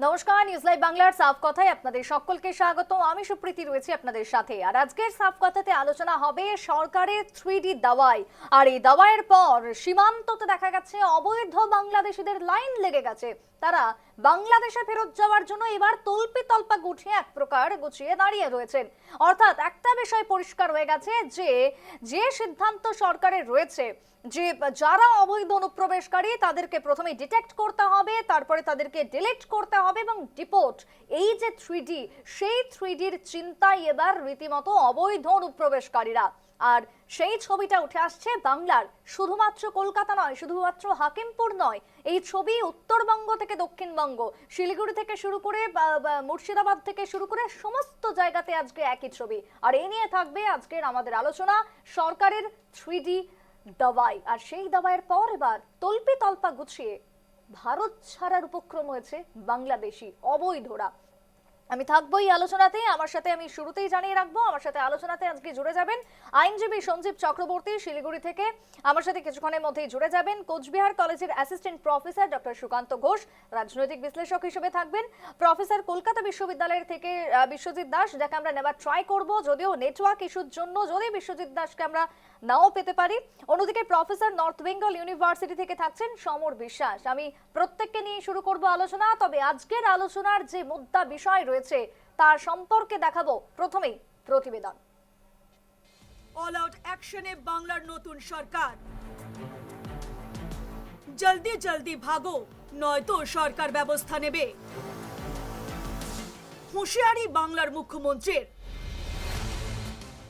নমস্কার, news live বাংলার সাফ কথায় আপনাদের সকলকে স্বাগত। আমি সুপ্রীতি রয়েছি আপনাদের সাথে। আর আজকের সাফ কথাতে আলোচনা হবে সরকারের 3D দাওয়াই। আর এই দাওয়াইয়ের পর সীমান্ততে দেখা গেছে অবৈধ বাংলাদেশিদের লাইন লেগে গেছে। তারা বাংলাদেশে ফেরত যাওয়ার জন্য এবার তল্পি তল্পা গুছিয়ে এক প্রকার গুছিয়ে দাঁড়িয়ে রয়েছেন। অর্থাৎ একটা বিষয় পরিষ্কার হয়ে গেছে যে সিদ্ধান্ত সরকারের রয়েছে যে যারা অবৈধ অনুপ্রবেশকারী তাদেরকে প্রথমে ডিটেক্ট করতে হবে, তারপরে তাদেরকে ডিলিট করতে হবে এবং ডিপোর্ট। এই যে 3D, সেই 3Dর চিন্তায় এবার রীতিমতো অবৈধ অনুপ্রবেশকারীরা। আর সেই ছবিটা উঠে আসছে বাংলার, শুধুমাত্র কলকাতা নয়, শুধুমাত্র হাকিমপুর নয়, এই ছবি উত্তরবঙ্গ থেকে দক্ষিণবঙ্গ, শিলিগুড়ি থেকে শুরু করে মুর্শিদাবাদ থেকে শুরু করে সমস্ত জায়গাতে আজকে একই ছবি। আর এই নিয়ে থাকবে আজকের আমাদের আলোচনা, সরকারের 3D দাওয়াই। আর সেই দাওয়াইয়ের পর এবার তল্পি তল্পা গুছিয়ে ভারত ছাড়ার উপক্রম হয়েছে বাংলাদেশি অবৈধরা। আমি থাকবো এই আলোচনাতে। আমার সাথে আমি শুরুতেই জানিয়ে রাখবো, আমার সাথে আলোচনাতে আজকে জুড়ে যাবেন আইনজীবী সঞ্জীব চক্রবর্তী শিলিগুড়ি থেকে। আমার সাথে কিছুক্ষণের মধ্যেই জুড়ে যাবেন কোচবিহার কলেজের assistant professor doctor Sukanta Ghosh, রাজনৈতিক বিশ্লেষক হিসেবে থাকবেন। প্রফেসর কলকাতা বিশ্ববিদ্যালয়ের থেকে বিশ্বজিৎ দাস, যাকে আমরা নেবার ট্রাই করব, যদিও নেটওয়ার্ক ইস্যুর জন্য যদি বিশ্বজিৎ দাসকে আমরা নাও পেতে পারি। অন্যদিকে প্রফেসর নর্থ বেঙ্গল ইউনিভার্সিটি থেকে থাকছেন সমর বিশ্বাস। আমি প্রত্যেককে নিয়ে শুরু করব আলোচনা। তবে আজকের আলোচনার যে মুদ্রা বিষয় রয়েছে তার সম্পর্কে দেখাবো প্রথমেই প্রতিবেদন। অল আউট অ্যাকশনে বাংলার নতুন সরকার, জলদি জলদি ভাগো নয়তো সরকার ব্যবস্থা নেবে। হুঁশিয়ারি বাংলার মুখ্যমন্ত্রীর।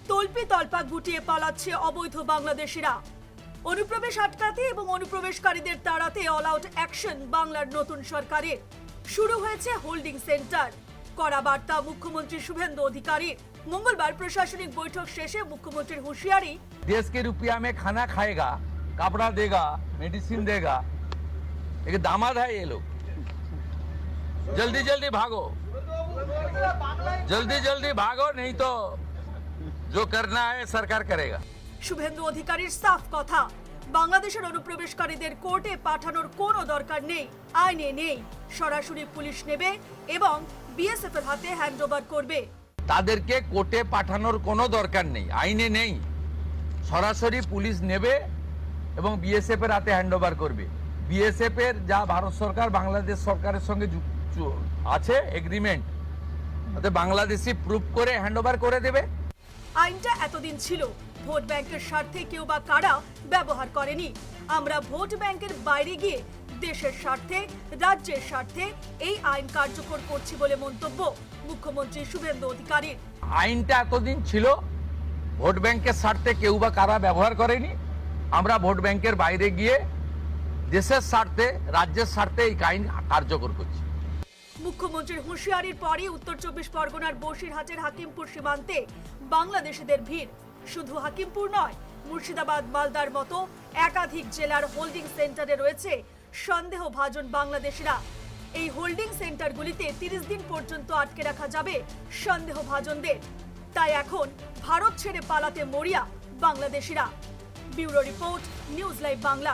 তল্পি তল্পা গুটিয়ে পালাচ্ছে অবৈধ বাংলাদেশিরা। অনুপ্রবেশ আটকাতে এবং অনুপ্রবেশকারীদের তাড়াতে অল আউট অ্যাকশন বাংলার নতুন সরকারের। শুরু হয়েছে হোল্ডিং সেন্টার। কড়া বার্তা মুখ্যমন্ত্রী শুভেন্দু অধিকারীর। मंगलवार प्रशासनिक बैठक शेषे मुख्यमंत्री हुशियारी। देश के रुपया में खाना खाएगा, कपड़ा देगा, मेडिसिन देगा, एक दामाद है ये लोग। जल्दी जल्दी भागो, जल्दी जल्दी भागो, नहीं तो जो करना है सरकार करेगा। শুভেন্দু অধিকারীর সাফ কথা, বাংলাদেশের অনুপ্রবেশকারীদের কোর্টে পাঠানোর কোনো দরকার নেই, আইনে নেই। সরাসরি পুলিশ নেবে এবং বিএসএফ এর হাতে হ্যান্ডওভার করবে। তাদেরকে কোর্টে পাঠানোর কোনো দরকার নেই, আইনে নেই। সরাসরি পুলিশ নেবে এবং বিএসএফ এর হাতে হ্যান্ডওভার করবে। বিএসএফ এর যা ভারত সরকার বাংলাদেশ সরকারের সঙ্গে আছে এগ্রিমেন্ট, তাতে বাংলাদেশি প্রুফ করে হ্যান্ডওভার করে দেবে। আইনটা এতদিন ছিল ভোট ব্যাংকের স্বার্থে কেউ বা কারা ব্যবহার করেনি। আমরা ভোট ব্যাংকের বাইরে গিয়ে দেশের স্বার্থে, রাজ্যের স্বার্থে এই আইন কার্যকর করছি বলে মন্তব্য মুখ্যমন্ত্রী শুভেন্দু অধিকারীর। আইনটা এতদিন ছিল ভোট ব্যাংকের স্বার্থে কেউ বা কারা ব্যবহার করেনি। আমরা ভোট ব্যাংকের বাইরে গিয়ে দেশের স্বার্থে, রাজ্যের স্বার্থে এই আইন কার্যকর করছি। মুখ্যমন্ত্রীর হুঁশিয়ারির পরে উত্তর 24 পরগনার বসিরহাটের হাকিমপুর সীমান্তে বাংলাদেশিদের ভিড়। শুধু হাকিমপুর নয়, মুর্শিদাবাদ, মালদার মতো একাধিক জেলার হোল্ডিং সেন্টারে রয়েছে সন্দেহভাজন বাংলাদেশিরা। এই হোল্ডিং সেন্টারগুলিতে 30 দিন পর্যন্ত আটকে রাখা যাবে সন্দেহভাজনদের। তাই এখন ভারত ছেড়ে পালাতে মরিয়া বাংলাদেশিরা। Bureau report, news live Bangla.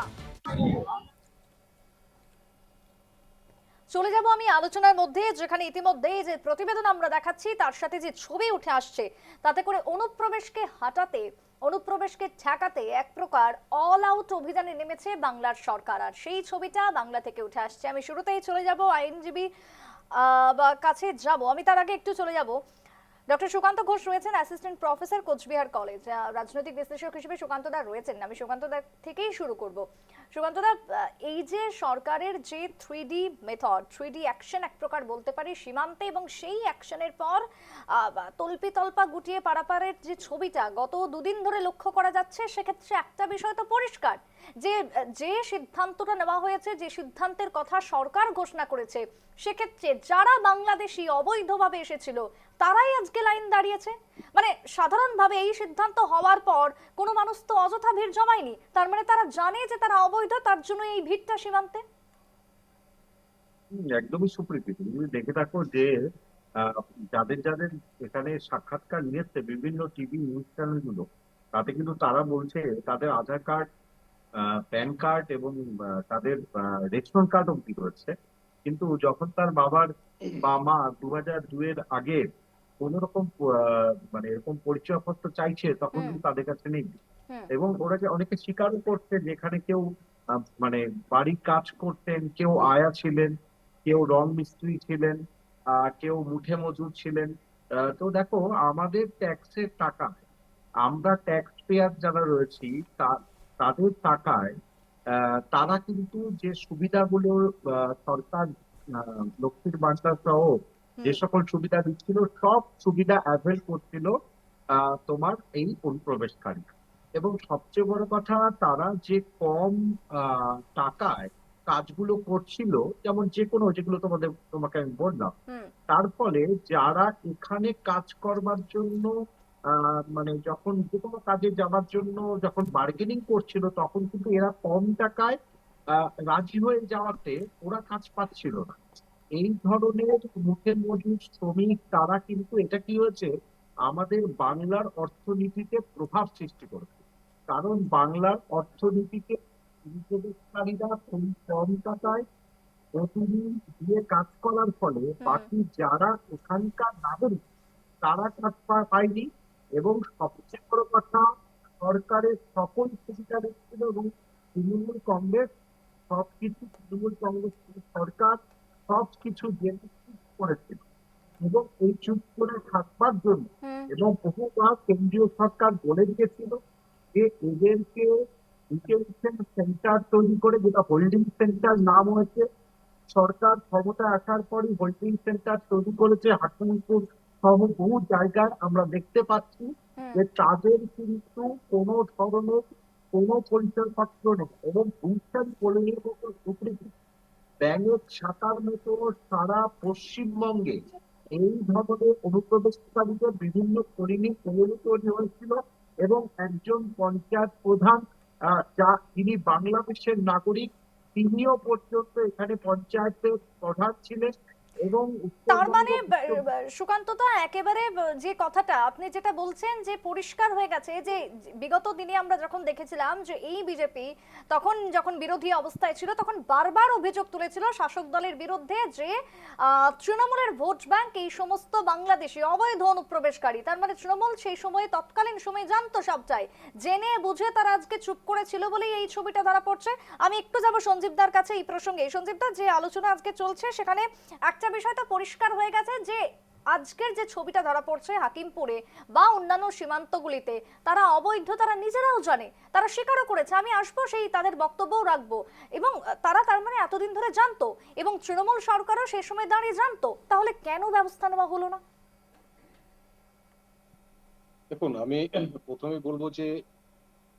চলে যাব আমি আলোচনার মধ্যে, যেখানে ইতিমধ্যে যে প্রতিবেদন আমরা দেখাচ্ছি তার সাথে যে ছবি উঠে আসছে, তাতে করে অনুপ্রবেশকে হাঁটাতে, অনুপ্রবেশকে ঠেকাতে এক প্রকার অল আউট অভিযানে নেমেছে বাংলার সরকার। আর সেই ছবিটা বাংলা থেকে উঠে আসছে। আমি শুরুতেই চলে যাব আইনজীবী কাছে যাব। আমি তার আগে একটু চলে যাব, ডক্টর সুকান্ত ঘোষ রয়েছেন অ্যাসিস্ট্যান্ট প্রফেসর কোচবিহার কলেজ, রাজনৈতিক বিশ্লেষক হিসেবে সুকান্ত দা রয়েছেন। আমি সুকান্ত দা থেকেই শুরু করব। সুকান্ত দা, এই যে সরকারের যে 3D মেথড, 3D অ্যাকশন এক প্রকার বলতে পারি সীমান্তে, এবং সেই অ্যাকশনের পর তল্পি তল্পা গুটিয়ে পারাপারের যে ছবিটা গত দুদিন ধরে লক্ষ্য করা যাচ্ছে, সেক্ষেত্রে একটা বিষয় তো পরিষ্কার যে যে সিদ্ধান্তটা নেওয়া হয়েছে, যে সিদ্ধান্তের কথা সরকার ঘোষণা করেছে, সেক্ষেত্রে যারা বাংলাদেশি অবৈধভাবে এসেছিল তারাই আজকে লাইন দাঁড়িয়েছে। মানে সাধারণভাবে এই সিদ্ধান্ত হওয়ার পর কোনো মানুষ তো অযথা ভিড় জমায়নি, তার মানে তারা জানে যে তারা অবৈধ, তার জন্য এই ভিড়টা সীমান্তে। একদমই সুপ্রীতি, তুমি দেখে থাকো যে যাদের যাদের এখানে সাক্ষাৎকার নিয়েছে বিভিন্ন টিভি নিউজ চ্যানেল গুলো, তাতে কিন্তু তারা বলছে তাদের আধার কার্ড, প্যান কার্ড এবং তাদের রেশন কার্ড অব্দি রয়েছে। কিন্তু যখন তার বাবার বা মা 2002-এর আগে কোন রকম মানে এরকম পরিচয়পত্র চাইছে, তখন হুম কিন্তু তাদের কাছে নেই। হুম এবং ওরা যে অনেকে স্বীকারও করছে, যেখানে কেউ মানে বাড়ির কাজ করতেন, কেউ আয়া ছিলেন, কেউ রং মিস্ত্রি ছিলেন, কেউ মুঠে মজুর ছিলেন। তো দেখো, আমাদের ট্যাক্সের টাকা, আমরা ট্যাক্স পেয়ার যারা রয়েছি, তাদের টাকায় তারা কিন্তু যে সুবিধাগুলো সরকার লক্ষ্মীর ভান্ডার সহ যে হুম সকল সুবিধা দিচ্ছিল, সব সুবিধা অ্যাভেল করছিল তোমার এই অনুপ্রবেশকারী। এবং সবচেয়ে বড় কথা, তারা যে কম টাকায় কাজগুলো করছিল, যেমন যে কোনো, যেগুলো তোমাকে আমি বললাম, হুম তার ফলে যারা এখানে কাজ করবার জন্য মানে যখন যে কোনো কাজে যাওয়ার জন্য যখন বার্গেনিং করছিল, তখন কিন্তু এরা কম টাকায় রাজি হয়ে যাওয়াতে ওরা কাজ পাচ্ছিল না। এই ধরনের মুখের মজুর শ্রমিক, তারা কিন্তু, এটা কি হয়েছে, আমাদের বাংলার অর্থনীতিতে প্রভাব সৃষ্টি করেছে। কারণ বাংলার অর্থনীতিতে বিনিয়োগকারীরা খুব কম টাকায় প্রতিদিন দিয়ে কাজ করার ফলে হুম বাকি যারা এখানকার নাগরিক, তারা কাজ পায়নি। এবং সবচেয়ে বড় কথা, সরকারের সকল সুবিধা দিচ্ছিল, এবং তৃণমূল কংগ্রেস তৃণমূল কংগ্রেস সরকার সবকিছু জেনে চুপ করেছিল। এবং এই চুপ করে থাকবার জন্য, হুম এবং বহুবার কেন্দ্রীয় সরকার বলে দিয়েছিল যে এদেরকে ডিটেনশন সেন্টার তৈরি করে, যেটা হোল্ডিং সেন্টার নাম হয়েছে, সরকার ক্ষমতা আসার পরই হোল্ডিং সেন্টার তৈরি করেছে হাকিমপুর সহ বহু জায়গায়। আমরা দেখতে পাচ্ছি হুম যে তাদের কিন্তু কোনো ধরনের কোনো পরিচয়পত্র নেই, এবং গুলশান কলোনির মতো সুপ্রিম ব্যাঙের ছাতার মতো সারা পশ্চিমবঙ্গে এই ধরনের অনুপ্রবেশকারীদের বিভিন্ন কলোনি কলোনি তৈরি হয়েছিল। এবং একজন পঞ্চায়েত প্রধান, যিনি বাংলাদেশের নাগরিক, তিনিও পর্যন্ত এখানে পঞ্চায়েতের প্রধান ছিলেন। এবং তার উত্তরবঙ্গ মানে সুকান্ত দা, একেবারে যে কথাটা আপনি যেটা বলছেন, যে পরিষ্কার হয়ে গেছে যে বিগত দিনে আমরা যখন দেখেছিলাম যে এই বিজেপি তখন যখন বিরোধী অবস্থায় ছিল, তখন বারবার অভিযোগ তুলেছিল শাসক দলের বিরুদ্ধে যে তৃণমূলের ভোট ব্যাংক এই সমস্ত বাংলাদেশি অবৈধ অনুপ্রবেশকারী। তার মানে তৃণমূল সেই সময়ে, তৎকালীন সময়ে জানতো সবটাই, জেনে বুঝে তারা আজকে চুপ করেছিল বলেই এই ছবিটা ধরা পড়ছে। আমি একটু যাব সঞ্জীবদার কাছে এই প্রসঙ্গে। সঞ্জীবদা, যে আলোচনা আজকে চলছে সেখানে একটা বিষয় তো পরিষ্কার হয়ে গেছে যে আজকের যে ছবিটা ধরা পড়ছে হাকিমপুরে বা অন্যান্য সীমান্তগুলিতে, তারা অবৈধ, তারা নিজেরাও জানে, তারা স্বীকারও করেছে। আমি আসবো, সেই তাদের বক্তব্যও রাখবো। এবং তারা তার মানে এতদিন ধরে জানতো, এবং তৃণমূল সরকারও সেই সময় দাঁড়িয়ে জানতো, তাহলে কেন ব্যবস্থা নেওয়া হলো না? দেখুন, আমি প্রথমে বলবো যে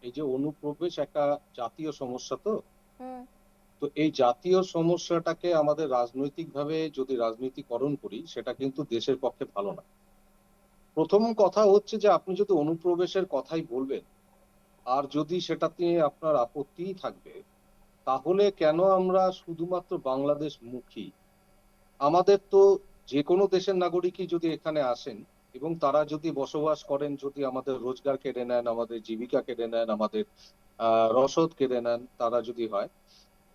এই যে অনুপ্রবেশ একটা জাতীয় সমস্যা। হুম তো এই জাতীয় সমস্যাটাকে আমাদের রাজনৈতিকভাবে যদি রাজনীতিকরণ করি, সেটা কিন্তু দেশের পক্ষে ভালো না। প্রথম কথা হচ্ছে যে আপনি যদি অনুপ্রবেশের কথাই বলবেন, আর যদি সেটাতে আপনার আপত্তিই থাকবে, তাহলে কেন আমরা শুধুমাত্র বাংলাদেশ মুখী? আমাদের তো যে কোনো দেশের নাগরিকই যদি এখানে আসেন এবং তারা যদি বসবাস করেন, যদি আমাদের রোজগার কেড়ে নেন, আমাদের জীবিকা কেড়ে নেন, আমাদের রসদ কেড়ে নেন, তারা যদি হয়,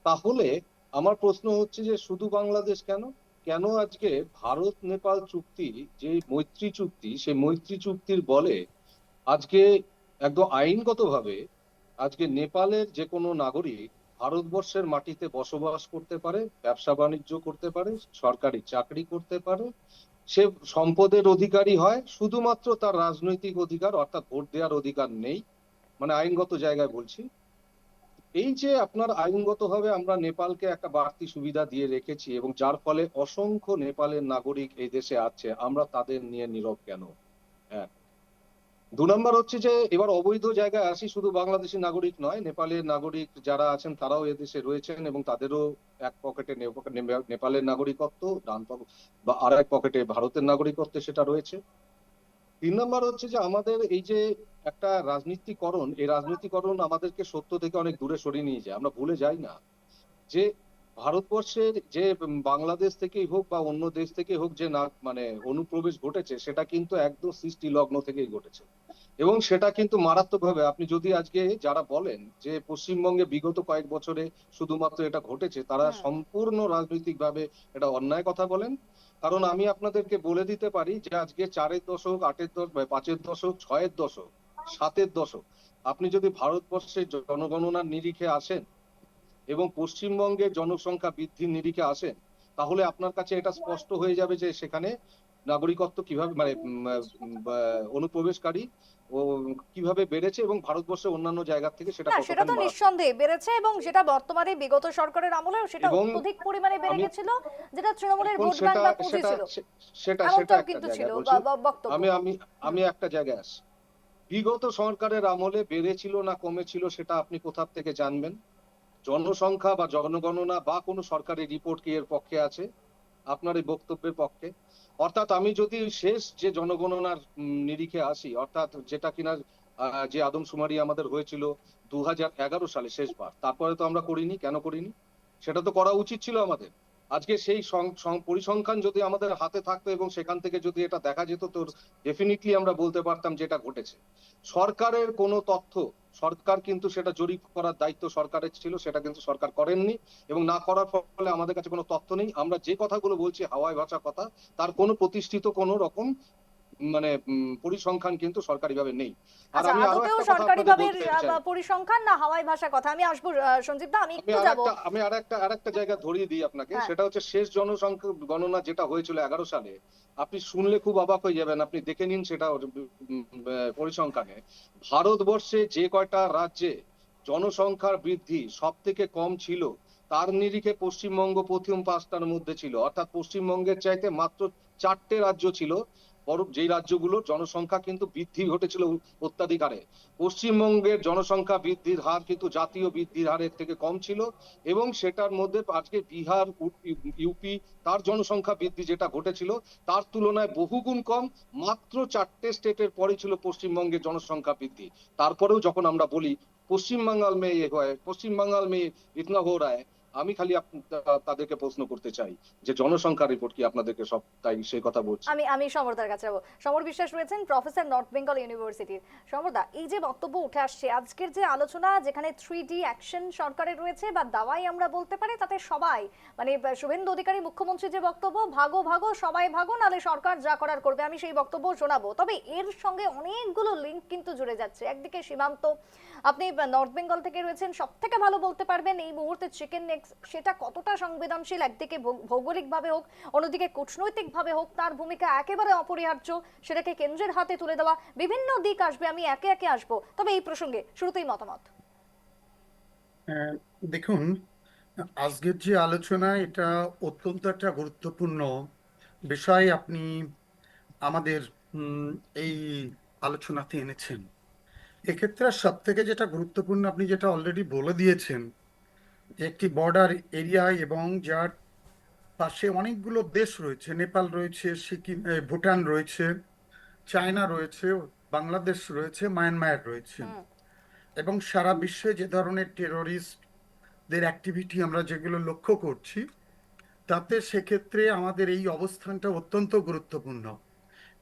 তাহলে আমার প্রশ্ন হচ্ছে যে শুধু বাংলাদেশ কেন? কেন আজকে ভারত নেপাল চুক্তি, যে মৈত্রী চুক্তি, সেই মৈত্রী চুক্তির বলে আজকে একদম আইনগতভাবে আজকে নেপালের যে কোনো নাগরিক ভারতবর্ষের মাটিতে বসবাস করতে পারে, ব্যবসা বাণিজ্য করতে পারে, সরকারি চাকরি করতে পারে, সে সম্পদের অধিকারী হয়, শুধুমাত্র তার রাজনৈতিক অধিকার অর্থাৎ ভোট দেওয়ার অধিকার নেই। মানে আইনগত জায়গায় বলছি। এই যে আপনার আইনগতভাবে আমরা নেপালকে একটা বাড়তি সুবিধা দিয়ে রেখেছি, এবং যার ফলে অসংখ্য নেপালের নাগরিক এই দেশে আছে, আমরা তাদের নিয়ে নীরব কেন? হ্যাঁ। 2 নম্বর হচ্ছে যে এবার অবৈধ জায়গায় আসি, শুধু বাংলাদেশি নাগরিক নয়, নেপালের নাগরিক যারা আছেন তারাও এদেশে রয়েছেন, এবং তাদেরও এক পকেটে নেপালের নাগরিকত্ব, বা আর এক পকেটে ভারতের নাগরিকত্ব সেটা রয়েছে। 3 নম্বর হচ্ছে যে আমাদের এই যে একটা রাজনীতিকরণ, এই রাজনীতিকরণ আমাদেরকে সত্য থেকে অনেক দূরে সরিয়ে নিয়ে যায়। আমরা ভুলে যাই না যে ভারতবর্ষের যে বাংলাদেশ থেকেই হোক বা অন্য দেশ থেকে হোক, যে না মানে অনুপ্রবেশ ঘটেছে, সেটা কিন্তু একদম সৃষ্টি লগ্ন থেকেই ঘটেছে। এবং সেটা কিন্তু মারাত্মকভাবে, আপনি যদি আজকে যারা বলেন যে পশ্চিমবঙ্গে বিগত কয়েক বছরে শুধুমাত্র এটা ঘটেছে, তারা হুম। সম্পূর্ণ রাজনৈতিকভাবে এটা অন্যায় কথা বলেন। কারণ আমি আপনাদেরকে বলে দিতে পারি যে আজকে 4-এর দশক, 8-এর দশক, 5-এর দশক, 6-এর দশক, 7-এর দশক, আপনি যদি ভারতবর্ষের জনগণনার নিরিখে আসেন এবং পশ্চিমবঙ্গের জনসংখ্যা বৃদ্ধির নিরিখে আসেন, তাহলে আপনার কাছে এটা স্পষ্ট হয়ে যাবে যে সেখানে নাগরিকত্ব কিভাবে মানে অনুপ্রবেশকারী ও কিভাবে বেড়েছে এবং ভারতবর্ষের অন্যান্য জায়গা থেকে সেটা না, সেটা কতখানি তো মারাত্মক। নিঃসন্দেহে বেড়েছে এবং যেটা বর্তমানে বিগত সরকারের আমলেও সেটা এবং অত্যধিক পরিমাণে বেড়ে আমি গেছিল, যেটা তৃণমূলের এখন ভোট ব্যাংক সেটা বা পুঁজি সেটা ছিল, সেটা সেটা এমনটাও একটা কিন্তু ছিল জায়গায় বলছি। বক্তব্য। আমি আমি হুম। আমি একটা জায়গায় আসি। বিগত সরকারের আমলে বেড়েছিল না কমেছিল সেটা আপনি কোথা থেকে জানবেন? জনসংখ্যা বা জনগণনা বা কোনো সরকারি রিপোর্ট কি এর পক্ষে আছে আপনার এই বক্তব্যের পক্ষে? অর্থাৎ আমি যদি শেষ যে জনগণনার নিরিখে আসি, অর্থাৎ যেটা কিনা যে আদমশুমারি আমাদের হয়েছিল 2011 সালে শেষবার, তারপরে তো আমরা করিনি। কেন করিনি? সেটা তো করা উচিত ছিল আমাদের। আজকে সেই পরিসংখ্যান যদি আমাদের হাতে থাকতো এবং সেখান থেকে যদি এটা দেখা যেত, তো ডেফিনিটলি আমরা বলতে পারতাম যে এটা ঘটেছে। সরকারের কোনো তথ্য, সরকার কিন্তু সেটা জরিপ করার দায়িত্ব সরকারের ছিল, সেটা কিন্তু সরকার করেননি এবং না করার ফলে আমাদের কাছে কোনো তথ্য নেই। আমরা যে কথাগুলো বলছি হাওয়ায় ভাসা কথা, তার কোনো প্রতিষ্ঠিত কোনো রকম মানে পরিসংখ্যান কিন্তু সরকারিভাবে নেই। আর আচ্ছা, আমি আরো আদতেও একটা কথা সরকারি আপনাদের ভাবে বলতে চাই। পরিসংখ্যান না হাওয়ায় ভাষা কথা, আমি আসবো সঞ্জীব দা, আমি একটু যাব। আমি আরেকটা জায়গা ধরিয়ে দিই আপনাকে। হ্যাঁ। সেটা হচ্ছে শেষ জনসংখ্যা গণনা যেটা হয়েছিল 11 সালে। আপনি শুনলে খুব অবাক হয়ে যাবেন, আপনি দেখে নিন সেটা পরিসংখ্যানে। ভারতবর্ষে যে কয়টা রাজ্যে জনসংখ্যার বৃদ্ধি সব থেকে কম ছিল, তার নিরিখে পশ্চিমবঙ্গ প্রথম 5টার মধ্যে ছিল। অর্থাৎ পশ্চিমবঙ্গের চাইতে মাত্র 4টে রাজ্য ছিল বরং যেই রাজ্যগুলোর জনসংখ্যা কিন্তু বৃদ্ধি ঘটেছিল অত্যাধিক হারে। পশ্চিমবঙ্গের জনসংখ্যা বৃদ্ধির হার কিন্তু জাতীয় বৃদ্ধির হারের থেকে কম ছিল এবং সেটার মধ্যে আজকে বিহার, ইউপি, তার জনসংখ্যা বৃদ্ধি যেটা ঘটেছিল তার তুলনায় বহুগুণ কম। মাত্র 4টে স্টেটের পরে ছিল পশ্চিমবঙ্গের জনসংখ্যা বৃদ্ধি। তারপরেও যখন আমরা বলি পশ্চিম বাঙ্গাল মে এ হয়, পশ্চিম বাঙ্গাল মে ইতনা হো রা হ্যায়, আমি খালি তাদেরকে প্রশ্ন করতে চাই যে জনসংখ্যা রিপোর্ট কি আপনাদেরকে সব তাই সেই কথা বলছে? আমি আমি সমরদার কাছে যাবো। সমর বিশ্বাস রয়েছেন, প্রফেসর, নর্থ বেঙ্গল ইউনিভার্সিটির। সমরদা, এই যে বক্তব্য উঠে আসছে আজকের যে আলোচনা, যেখানে 3D অ্যাকশন সরকারের রয়েছে বা দাওয়াই আমরা বলতে পারি, তাতে সবাই মানে শুভেন্দু অধিকারী মুখ্যমন্ত্রীর যে বক্তব্য, ভাগো ভাগো সবাই ভাগো, নালে সরকার যা করার করবে, আমি সেই বক্তব্য শোনাবো। তবে এর সঙ্গে অনেকগুলো লিঙ্ক কিন্তু জুড়ে যাচ্ছে। একদিকে সীমান্ত, আপনি নর্থ বেঙ্গল থেকে রয়েছেন, সব থেকে ভালো বলতে পারবেন এই মুহূর্তে চিকেন নেক্স সেটা কতটা সংবেদনশীল, একদিকে ভৌগোলিকভাবে হোক, অন্যদিকে কূটনৈতিকভাবে হোক, তার ভূমিকা একেবারে অপরিহার্য, সেটাকে কেন্দ্রের হাতে তুলে দেওয়া, বিভিন্ন দিক আসবে, আমি একে একে আসবো। তবে এই প্রসঙ্গে শুরুতেই মতামত। আহ, দেখুন, আজকের যে আলোচনা এটা অত্যন্ত একটা গুরুত্বপূর্ণ বিষয় আপনি আমাদের উম, এই আলোচনাতে এনেছেন। এক্ষেত্রে সব থেকে যেটা গুরুত্বপূর্ণ আপনি যেটা অলরেডি বলে দিয়েছেন, যে একটি বর্ডার এরিয়া এবং যার পাশে অনেকগুলো দেশ রয়েছে, নেপাল রয়েছে, সিকিম, ভুটান রয়েছে, চায়না রয়েছে, বাংলাদেশ রয়েছে, মায়ানমার রয়েছে, হুম। এবং সারা বিশ্বে যে ধরনের টেরোরিস্টদের অ্যাক্টিভিটি আমরা যেগুলো লক্ষ্য করছি, তাতে সেক্ষেত্রে আমাদের এই অবস্থানটা অত্যন্ত গুরুত্বপূর্ণ।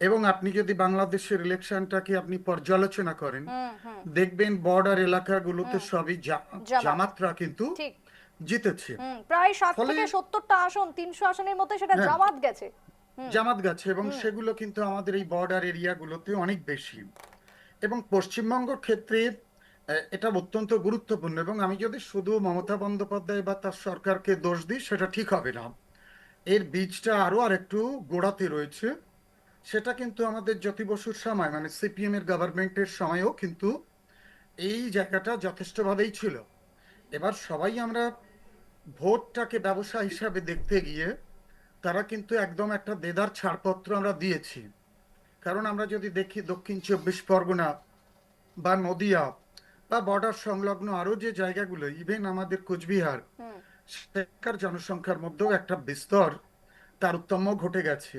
এবং আপনি যদি বাংলাদেশের ইলেকশনটাকে আপনি পর্যালোচনা করেন, হুম। হুম। দেখবেন বর্ডার এলাকাগুলোতে হুম। সবই জামাত। জামাতরা কিন্তু ঠিক। জিতেছে। প্রায় 60 ফলে থেকে 70টা আসন, 300 আসনের মধ্যে সেটা হ্যাঁ, জামাত গেছে। হুম। জামাত গেছে এবং হুম। সেগুলো কিন্তু আমাদের এই বর্ডার এরিয়াগুলোতে অনেক বেশি। এবং পশ্চিমবঙ্গের ক্ষেত্রে এটা অত্যন্ত গুরুত্বপূর্ণ। এবং আমি যদি শুধু মমতা বন্দ্যোপাধ্যায় বা তার সরকারকে দোষ দিই সেটা ঠিক হবে না। এর বীজটা আরো আর একটু গোড়াতে রয়েছে। সেটা কিন্তু আমাদের জ্যোতি বসুর সময় মানে সিপিএম এর গভর্নমেন্টের সময়ও কিন্তু এই জায়গাটা যথেষ্টভাবেই ছিল। এবার সবাই আমরা ভোটটাকে ব্যবসা হিসাবে দেখতে গিয়ে তারা কিন্তু একদম একটা দেদার ছাড়পত্র আমরা দিয়েছি। কারণ আমরা যদি দেখি দক্ষিণ 24 পরগনা বা নদিয়া বা বর্ডার সংলগ্ন আরো যে জায়গাগুলো, ইভেন আমাদের কোচবিহার, হুম। সেখানকার জনসংখ্যার মধ্যেও একটা বিস্তর তারতম্য ঘটে গেছে।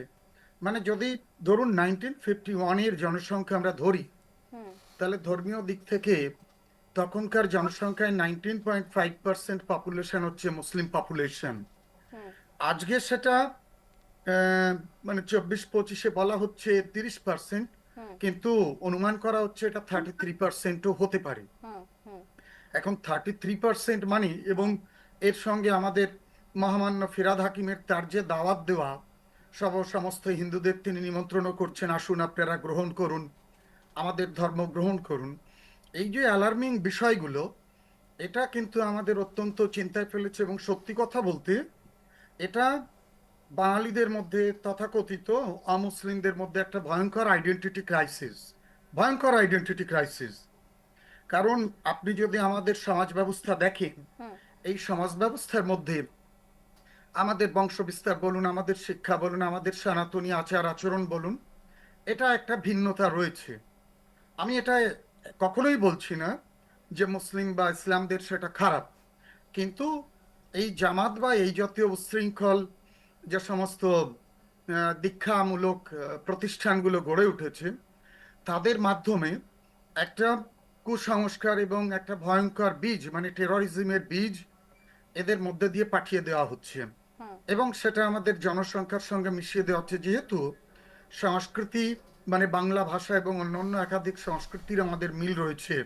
মানে যদি ধরুন 1951-এর জনসংখ্যা আমরা ধরি, হুম। তাহলে ধর্মীয় দিক থেকে তখনকার জনসংখ্যায় 19.5% পপুলেশন হচ্ছে মুসলিম পপুলেশন। হুম। আজকে সেটা মানে 24-25-এ বলা হচ্ছে 30%, কিন্তু অনুমান করা হচ্ছে এটা 33%ও হতে পারে। হুম হুম এখন 33% মানে, এবং এর সঙ্গে আমাদের মহামান্য ফিরহাদ হাকিমের তার যে দাওয়াত দেওয়া, সমস্ত হিন্দুদের তিনি নিমন্ত্রণও করছেন, আসুন আপনারা গ্রহণ করুন, আমাদের ধর্ম গ্রহণ করুন। এই যে অ্যালার্মিং বিষয়গুলো, এটা কিন্তু আমাদের অত্যন্ত চিন্তায় ফেলেছে। এবং সত্যি কথা বলতে, এটা বাঙালিদের মধ্যে তথাকথিত অমুসলিমদের মধ্যে একটা ভয়ঙ্কর আইডেন্টিটি ক্রাইসিস। কারণ আপনি যদি আমাদের সমাজ ব্যবস্থা দেখেন, হুম এই সমাজ ব্যবস্থার মধ্যে আমাদের বংশ বিস্তার বলুন, আমাদের শিক্ষা বলুন, আমাদের সনাতনী আচার আচরণ বলুন, এটা একটা ভিন্নতা রয়েছে। আমি এটা কখনোই বলছি না যে মুসলিম বা ইসলামদের সেটা খারাপ, কিন্তু এই জামাত বা এই জাতীয় উচ্ছৃঙ্খল যে সমস্ত দীক্ষামূলক প্রতিষ্ঠানগুলো গড়ে উঠেছে, তাদের মাধ্যমে একটা কুসংস্কার এবং একটা ভয়ঙ্কর বীজ, মানে টেররিজমের বীজ এদের মধ্যে দিয়ে পাঠিয়ে দেওয়া হচ্ছে। হুম এবং সেটা আমাদের জনসংখ্যার সঙ্গে মিশিয়ে দেওয়া হচ্ছে। যেহেতু সংস্কৃতি, মানে বাংলা ভাষা এবং অন্যান্য একাধিক সংস্কৃতির আমাদের মিল রয়েছে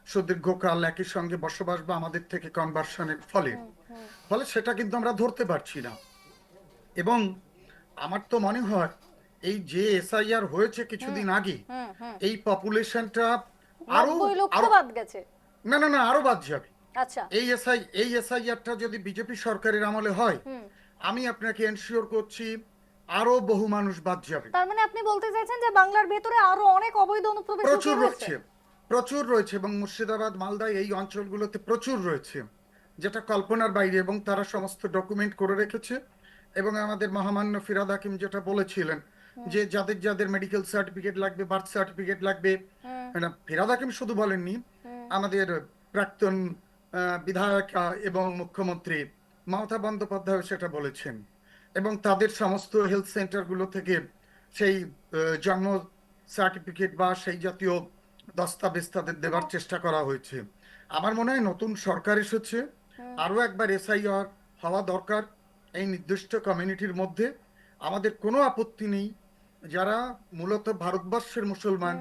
সুদীর্ঘকাল একই সঙ্গে বসবাস বা আমাদের থেকে কনভার্সনের ফলে, সেটা কিন্তু আমরা ধরতে পারছি না। এবং আমার তো মনে হয় এই যে এসআইআর হয়েছে কিছুদিন আগে, হুম হুম এই পপুলেশনটা আরো 90 লক্ষ আরো বাদ গেছে। না আরো বাদ যাবে। আচ্ছা। এই এসআইআরটা যদি বিজেপি সরকারের আমলে হয়, হুম আমি আপনাকে এনশিওর করছি আরো বহু মানুষ বাদ যাবে। তার মানে আপনি বলতে চাইছেন যে বাংলার ভেতরে আরো অনেক অবৈধ অনুপ্রবেশ প্রচুর রয়েছে? প্রচুর রয়েছে, এবং মুর্শিদাবাদ মালদা এই অঞ্চলগুলোতে প্রচুর রয়েছে, যেটা কল্পনার বাইরে। এবং তারা সমস্ত ডকুমেন্ট করে রেখেছে। এবং আমাদের মহামান্য ফিরহাদ হাকিম যেটা বলেছিলেন যে যাদের যাদের মেডিকেল সার্টিফিকেট লাগবে, বার্থ সার্টিফিকেট লাগবে, না, ফিরহাদ হাকিম শুধু বলেননি, আমাদের প্রাক্তন বিধায়ক এবং মুখ্যমন্ত্রী মমতা বন্দ্যোপাধ্যায় সেটা বলেছেন। এবং তাদের সমস্ত হেলথ সেন্টারগুলো থেকে সেই জন্ম সার্টিফিকেট বা সেই জাতীয় দস্তাবেজ তাদের দেওয়ার চেষ্টা করা হয়েছে। আমার মনে হয় নতুন সরকার এসেছে, আরো একবার এসআইআর হওয়া দরকার এই নির্দিষ্ট কমিউনিটির মধ্যে। আমাদের কোনো আপত্তি নেই যারা মূলত ভারতবর্ষের মুসলমান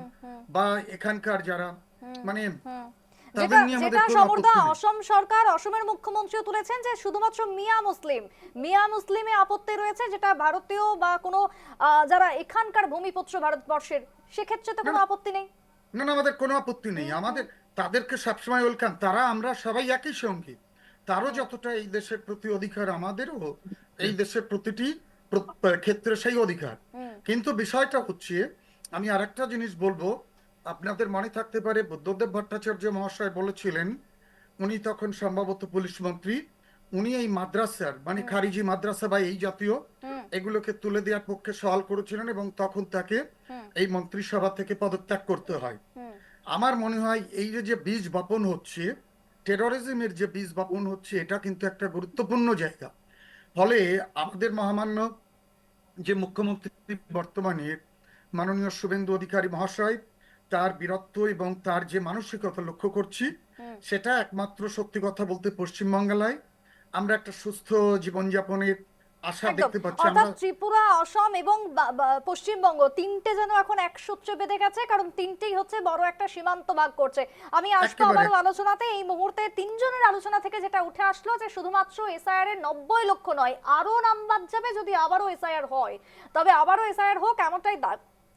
বা এখানকার যারা, মানে তাদের যেটা নিয়ে আমাদের যেটা কোনো সমর্থা আপত্তি নেই। অসম সরকার, অসমের মুখ্যমন্ত্রীও তুলেছেন যে শুধুমাত্র মিয়া মুসলিমে আপত্তি রয়েছে, যেটা ভারতীয় বা কোনো যারা এখানকার ভূমিপুত্র ভারতবর্ষের, সেক্ষেত্রে তো কোনো আপত্তি নেই। না আমাদের কোনো আপত্তি নেই, আমাদের তাদেরকে সবসময় ওয়েলকাম। তারা, আমরা সবাই একই সঙ্গী। তারও যতটা এই দেশের প্রতি অধিকার, আমাদেরও এই দেশের প্রতিটি ক্ষেত্রে সেই অধিকার। কিন্তু বিষয়টা হচ্ছে, আমি আরেকটা জিনিস বলবো, আপনাদের মনে থাকতে পারে বুদ্ধদেব ভট্টাচার্য মহাশয় বলেছিলেন, উনি তখন সম্ভবত পুলিশ মন্ত্রী, উনি এই মাদ্রাসার, মানে খারিজি মাদ্রাসা বা এই জাতীয় এগুলোকে তুলে দেওয়ার পক্ষে সওয়াল করেছিলেন, এবং তখন তাকে এই মন্ত্রিসভা থেকে পদত্যাগ করতে হয়। আমার মনে হয় এই যে বীজ বপন হচ্ছে, টেররিজমের যে বীজ বপন হচ্ছে, এটা কিন্তু একটা গুরুত্বপূর্ণ জায়গা। ফলে আমাদের মহামান্য যে মুখ্যমন্ত্রী বর্তমানে মাননীয় শুভেন্দু অধিকারী মহাশয়, তার বীরত্ব এবং তার যে মানসিকতা লক্ষ্য করছি, সেটা একমাত্র সত্যি কথা বলতে পশ্চিমবাংলায় আমরা একটা সুস্থ জীবনযাপনের আশা একদম, দেখতে পাচ্ছি। অর্থাৎ আমরা ত্রিপুরা, অসম এবং পশ্চিমবঙ্গ তিনটে যেন এখন এক সূত্রে বেঁধে গেছে, কারণ তিনটেই হচ্ছে বড় একটা সীমান্ত ভাগ করছে। আমি আসবো একেবারে। আবারও আলোচনাতে। এই মুহূর্তে তিনজনের আলোচনা থেকে যেটা উঠে আসলো যে শুধুমাত্র এসআইআর এর 90 লক্ষ নয়, আরো নাম বাদ যাবে যদি আবারও এসআইআর হয়। তবে আবারও এসআইআর হোক, এমনটাই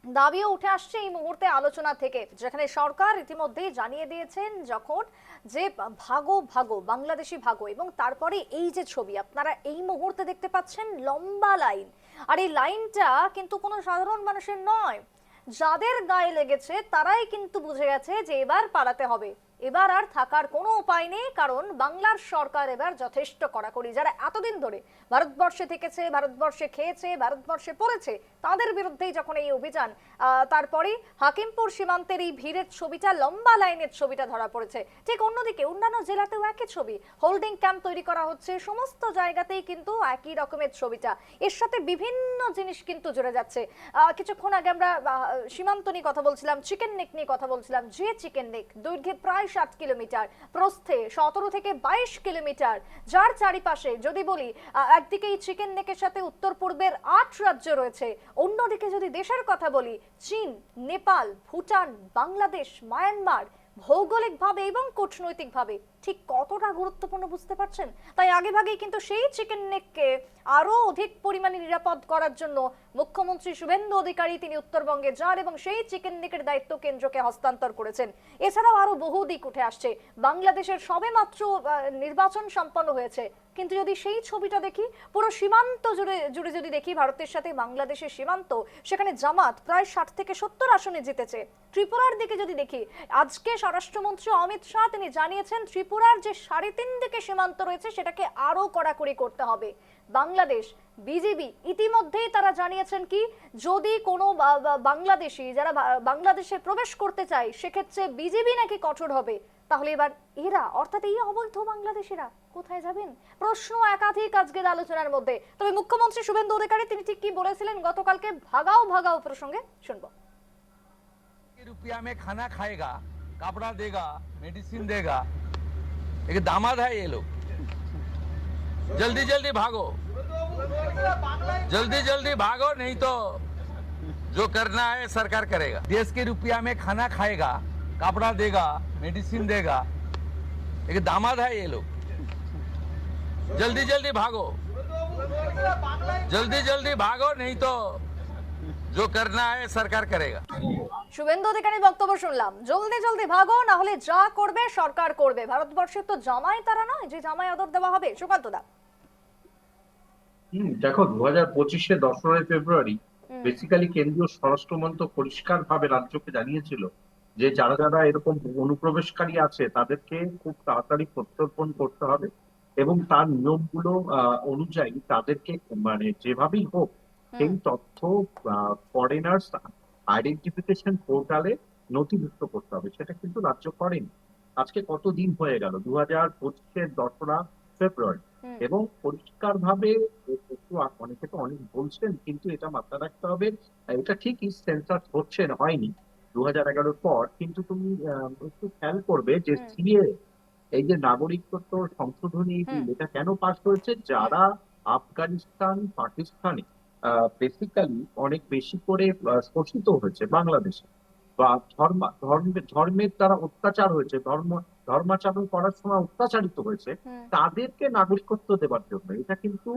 দাবিও উঠে আসছে এই মুহূর্তে আলোচনা থেকে, যেখানে সরকার ইতিমধ্যেই জানিয়ে দিয়েছেন যখন যে ভাগো ভাগো, বাংলাদেশি ভাগো, এবং তারপরে এই যে ছবি আপনারা এই মুহূর্তে দেখতে পাচ্ছেন, লম্বা লাইন। আর এই লাইনটা কিন্তু কোনো সাধারণ মানুষের নয়, যাদের গায়ে লেগেছে তারাই কিন্তু বুঝে গেছে যে এবার পালাতে হবে, এবার আর থাকার কোনো উপায় নেই। কারণ বাংলার সরকার এবার যথেষ্ট কড়াকড়ি, যারা এতদিন ধরে ভারতবর্ষে থেকেছে, ভারতবর্ষে খেয়েছে, ভারতবর্ষে পড়েছে, তাদের বিরুদ্ধেই যখন এই অভিযান, তারপরে হাকিমপুর সীমান্তের এই ভিড়ের ছবিটা, লম্বা লাইনের ছবিটা ধরা পড়েছে। ঠিক অন্যদিকে অন্যান্য জেলাতেও একই ছবি, হোল্ডিং ক্যাম্প তৈরি করা হচ্ছে, সমস্ত জায়গাতেই কিন্তু একই রকমের ছবিটা। এর সাথে বিভিন্ন জিনিস কিন্তু জুড়ে যাচ্ছে। কিছুক্ষণ আগে আমরা সীমান্ত নিয়ে কথা বলছিলাম, চিকেন নেক নিয়ে কথা বলছিলাম। যে চিকেন নেক দৈর্ঘ্যে প্রায় কিলোমিটার, প্রস্থে 17 থেকে 22 কিলোমিটার, যার চারিপাশে যদি বলি একদিকে এই চিকেন নেকের সাথে উত্তর পূর্বের 8 রাজ্য রয়েছে, অন্যদিকে যদি দেশের কথা বলি চীন, নেপাল, ভুটান, বাংলাদেশ, মায়ানমার, ভৌগোলিকভাবে এবং কূটনৈতিকভাবে ঠিক কতটা গুরুত্বপূর্ণ বুঝতে পারছেন। তাই আগেভাগেই কিন্তু সেই চিকেন নেককে আরো অধিক পরিমাণে নিরাপদ করার জন্য মুখ্যমন্ত্রী শুভেন্দু অধিকারী তিনি উত্তরবঙ্গে যান এবং সেই চিকেন নেকের দায়িত্ব কেন্দ্রকে হস্তান্তর করেছেন। এছাড়াও আরো বহু দিক উঠে আসছে। বাংলাদেশের সবেমাত্র নির্বাচন সম্পন্ন হয়েছে, কিন্তু যদি সেই ছবিটা দেখি পুরো সীমান্ত জুড়ে যদি দেখি ভারতের সাথে বাংলাদেশের সীমান্ত, সেখানে জামাত প্রায় 60 থেকে 70 আসনে জিতেছে। ত্রিপুরার দিকে যদি দেখি, আজকে স্বরাষ্ট্রমন্ত্রী অমিত শাহ তিনি জানিয়েছেন ত্রিপুরার যে 3.5 দিকে সীমান্ত রয়েছে সেটাকে আরো কড়াকড়ি করতে হবে। বাংলাদেশ বিজেপি ইতিমধ্যেই তারা জানিয়েছেন কি, যদি কোনো বাংলাদেশি যারা বাংলাদেশে প্রবেশ করতে চায় সেক্ষেত্রে বিজেপি নাকি কঠোর হবে। তাহলে এবার এরা অর্থাৎ এই অবৈধ বাংলাদেশিরা কোথায় যাবেন? প্রশ্ন একাধিক আজকের আলোচনার মধ্যে। তবে মুখ্যমন্ত্রী শুভেন্দু অধিকারী তিনি ঠিক কি বলেছিলেন গতকালকে ভাগাও ভাগাও প্রসঙ্গে শুনবো। रुपया में खाना खाएगा, कपड़ा देगा, मेडिसिन देगा, एक दामाद है ये लोग। जल्दी जल्दी भागो, जल्दी जल्दी भागो, नहीं तो जो करना है सरकार करेगा। देश के रुपया में खाना खाएगा, कपड़ा देगा, मेडिसिन देगा, एक दामाद है ये लोग। जल्दी जल्दी भागो, जल्दी जल्दी भागो, नहीं तो जो करना है सरकार करेगा। শুভেন্দু অধিকারীর বক্তব্য শুনলাম, জলদি জলদি ভাগো, না হলে যা করবে সরকার করবে। ভারতবর্ষের তো জামাই তারা নয় যে জামাই আদর দেওয়া হবে। সুকান্ত দা, দেখো 2025-এ 10 ফেব্রুয়ারি বেসিক্যালি কেন্দ্রীয় স্বরাষ্ট্রমন্ত্রক পরিষ্কার ভাবে রাজ্যকে জানিয়েছিল যে যারা যারা এরকম অনুপ্রবেশকারী আছে তাদেরকে খুব তাড়াতাড়ি প্রত্যর্পণ করতে হবে এবং তার নিয়মগুলো অনুযায়ী তাদেরকে মানে যেভাবেই হোক সেই তথ্য ফরেনার্স আইডেন্টিফিকেশন পোর্টালে নথিভুক্ত করতে হবে। সেটা কিন্তু রাজ্য করেনি। আজকে কত দিন হয়ে গেল, 2025-এর 10 ফেব্রুয়ারি, এবং পরিষ্কার ভাবে একটু অনেকে তো অনেক বলছেন, কিন্তু এটা মাথায় রাখতে হবে এটা ঠিকই সেন্সাস হচ্ছে না, হয়নি 2011-র পর, কিন্তু তুমি একটু খেয়াল করবে যে সিএ এই যে নাগরিকত্ব সংশোধনী বিল এটা কেন পাস হয়েছে, যারা আফগানিস্তান পাকিস্তানে বেসিক্যালি অনেক বেশি করে শোষিত হয়েছে বাংলাদেশে, বা ধর্মের দ্বারা অত্যাচার হয়েছে, ধর্মাচরণ করার সময় অত্যাচারিত হয়েছে, তাদেরকে নাগরিকত্ব দেওয়ার জন্য। এটা কিন্তু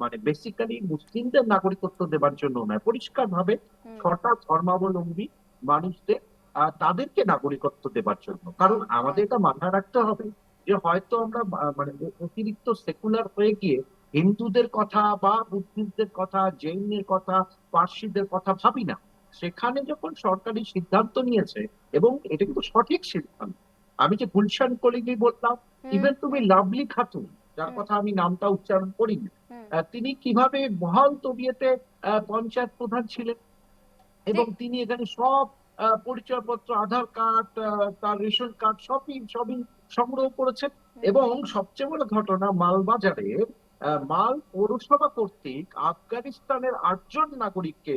মানে বেসিক্যালি মুসলিমদের নাগরিকত্ব দেওয়ার জন্য নয়, পরিষ্কার ভাবে 6টা ধর্মাবলম্বী মানুষদের তাদেরকে নাগরিকত্ব দেওয়ার জন্য। কারণ আমাদের এটা মাথায় রাখতে হবে যে হয়তো আমরা মানে অতিরিক্ত সেকুলার হয়ে গিয়ে হিন্দুদের কথা বা বুদ্ধিস্টদের কথা, জৈনের কথা, পার্সিদের কথা ভাবি না। সেখানে যখন সরকারি সিদ্ধান্ত নিয়েছে, এবং এটা কিন্তু সঠিক সিদ্ধান্ত, আমি যে গুলশান কলিগি বললাম, ইভেন তুমি লাভলি খাতুন যার কথা আমি নামটা উচ্চারণ করিনি, তিনি কিভাবে বহাল তবিয়তে পঞ্চায়েত প্রধান ছিলেন এবং তিনি এখানে সব পরিচয়পত্র, আধার কার্ড, তার রেশন কার্ড সবই সংগ্রহ করেছেন। এবং সবচেয়ে বড় ঘটনা, মালবাজারে মাল পৌরসভা কর্তৃক আফগানিস্তানের 8 জন নাগরিককে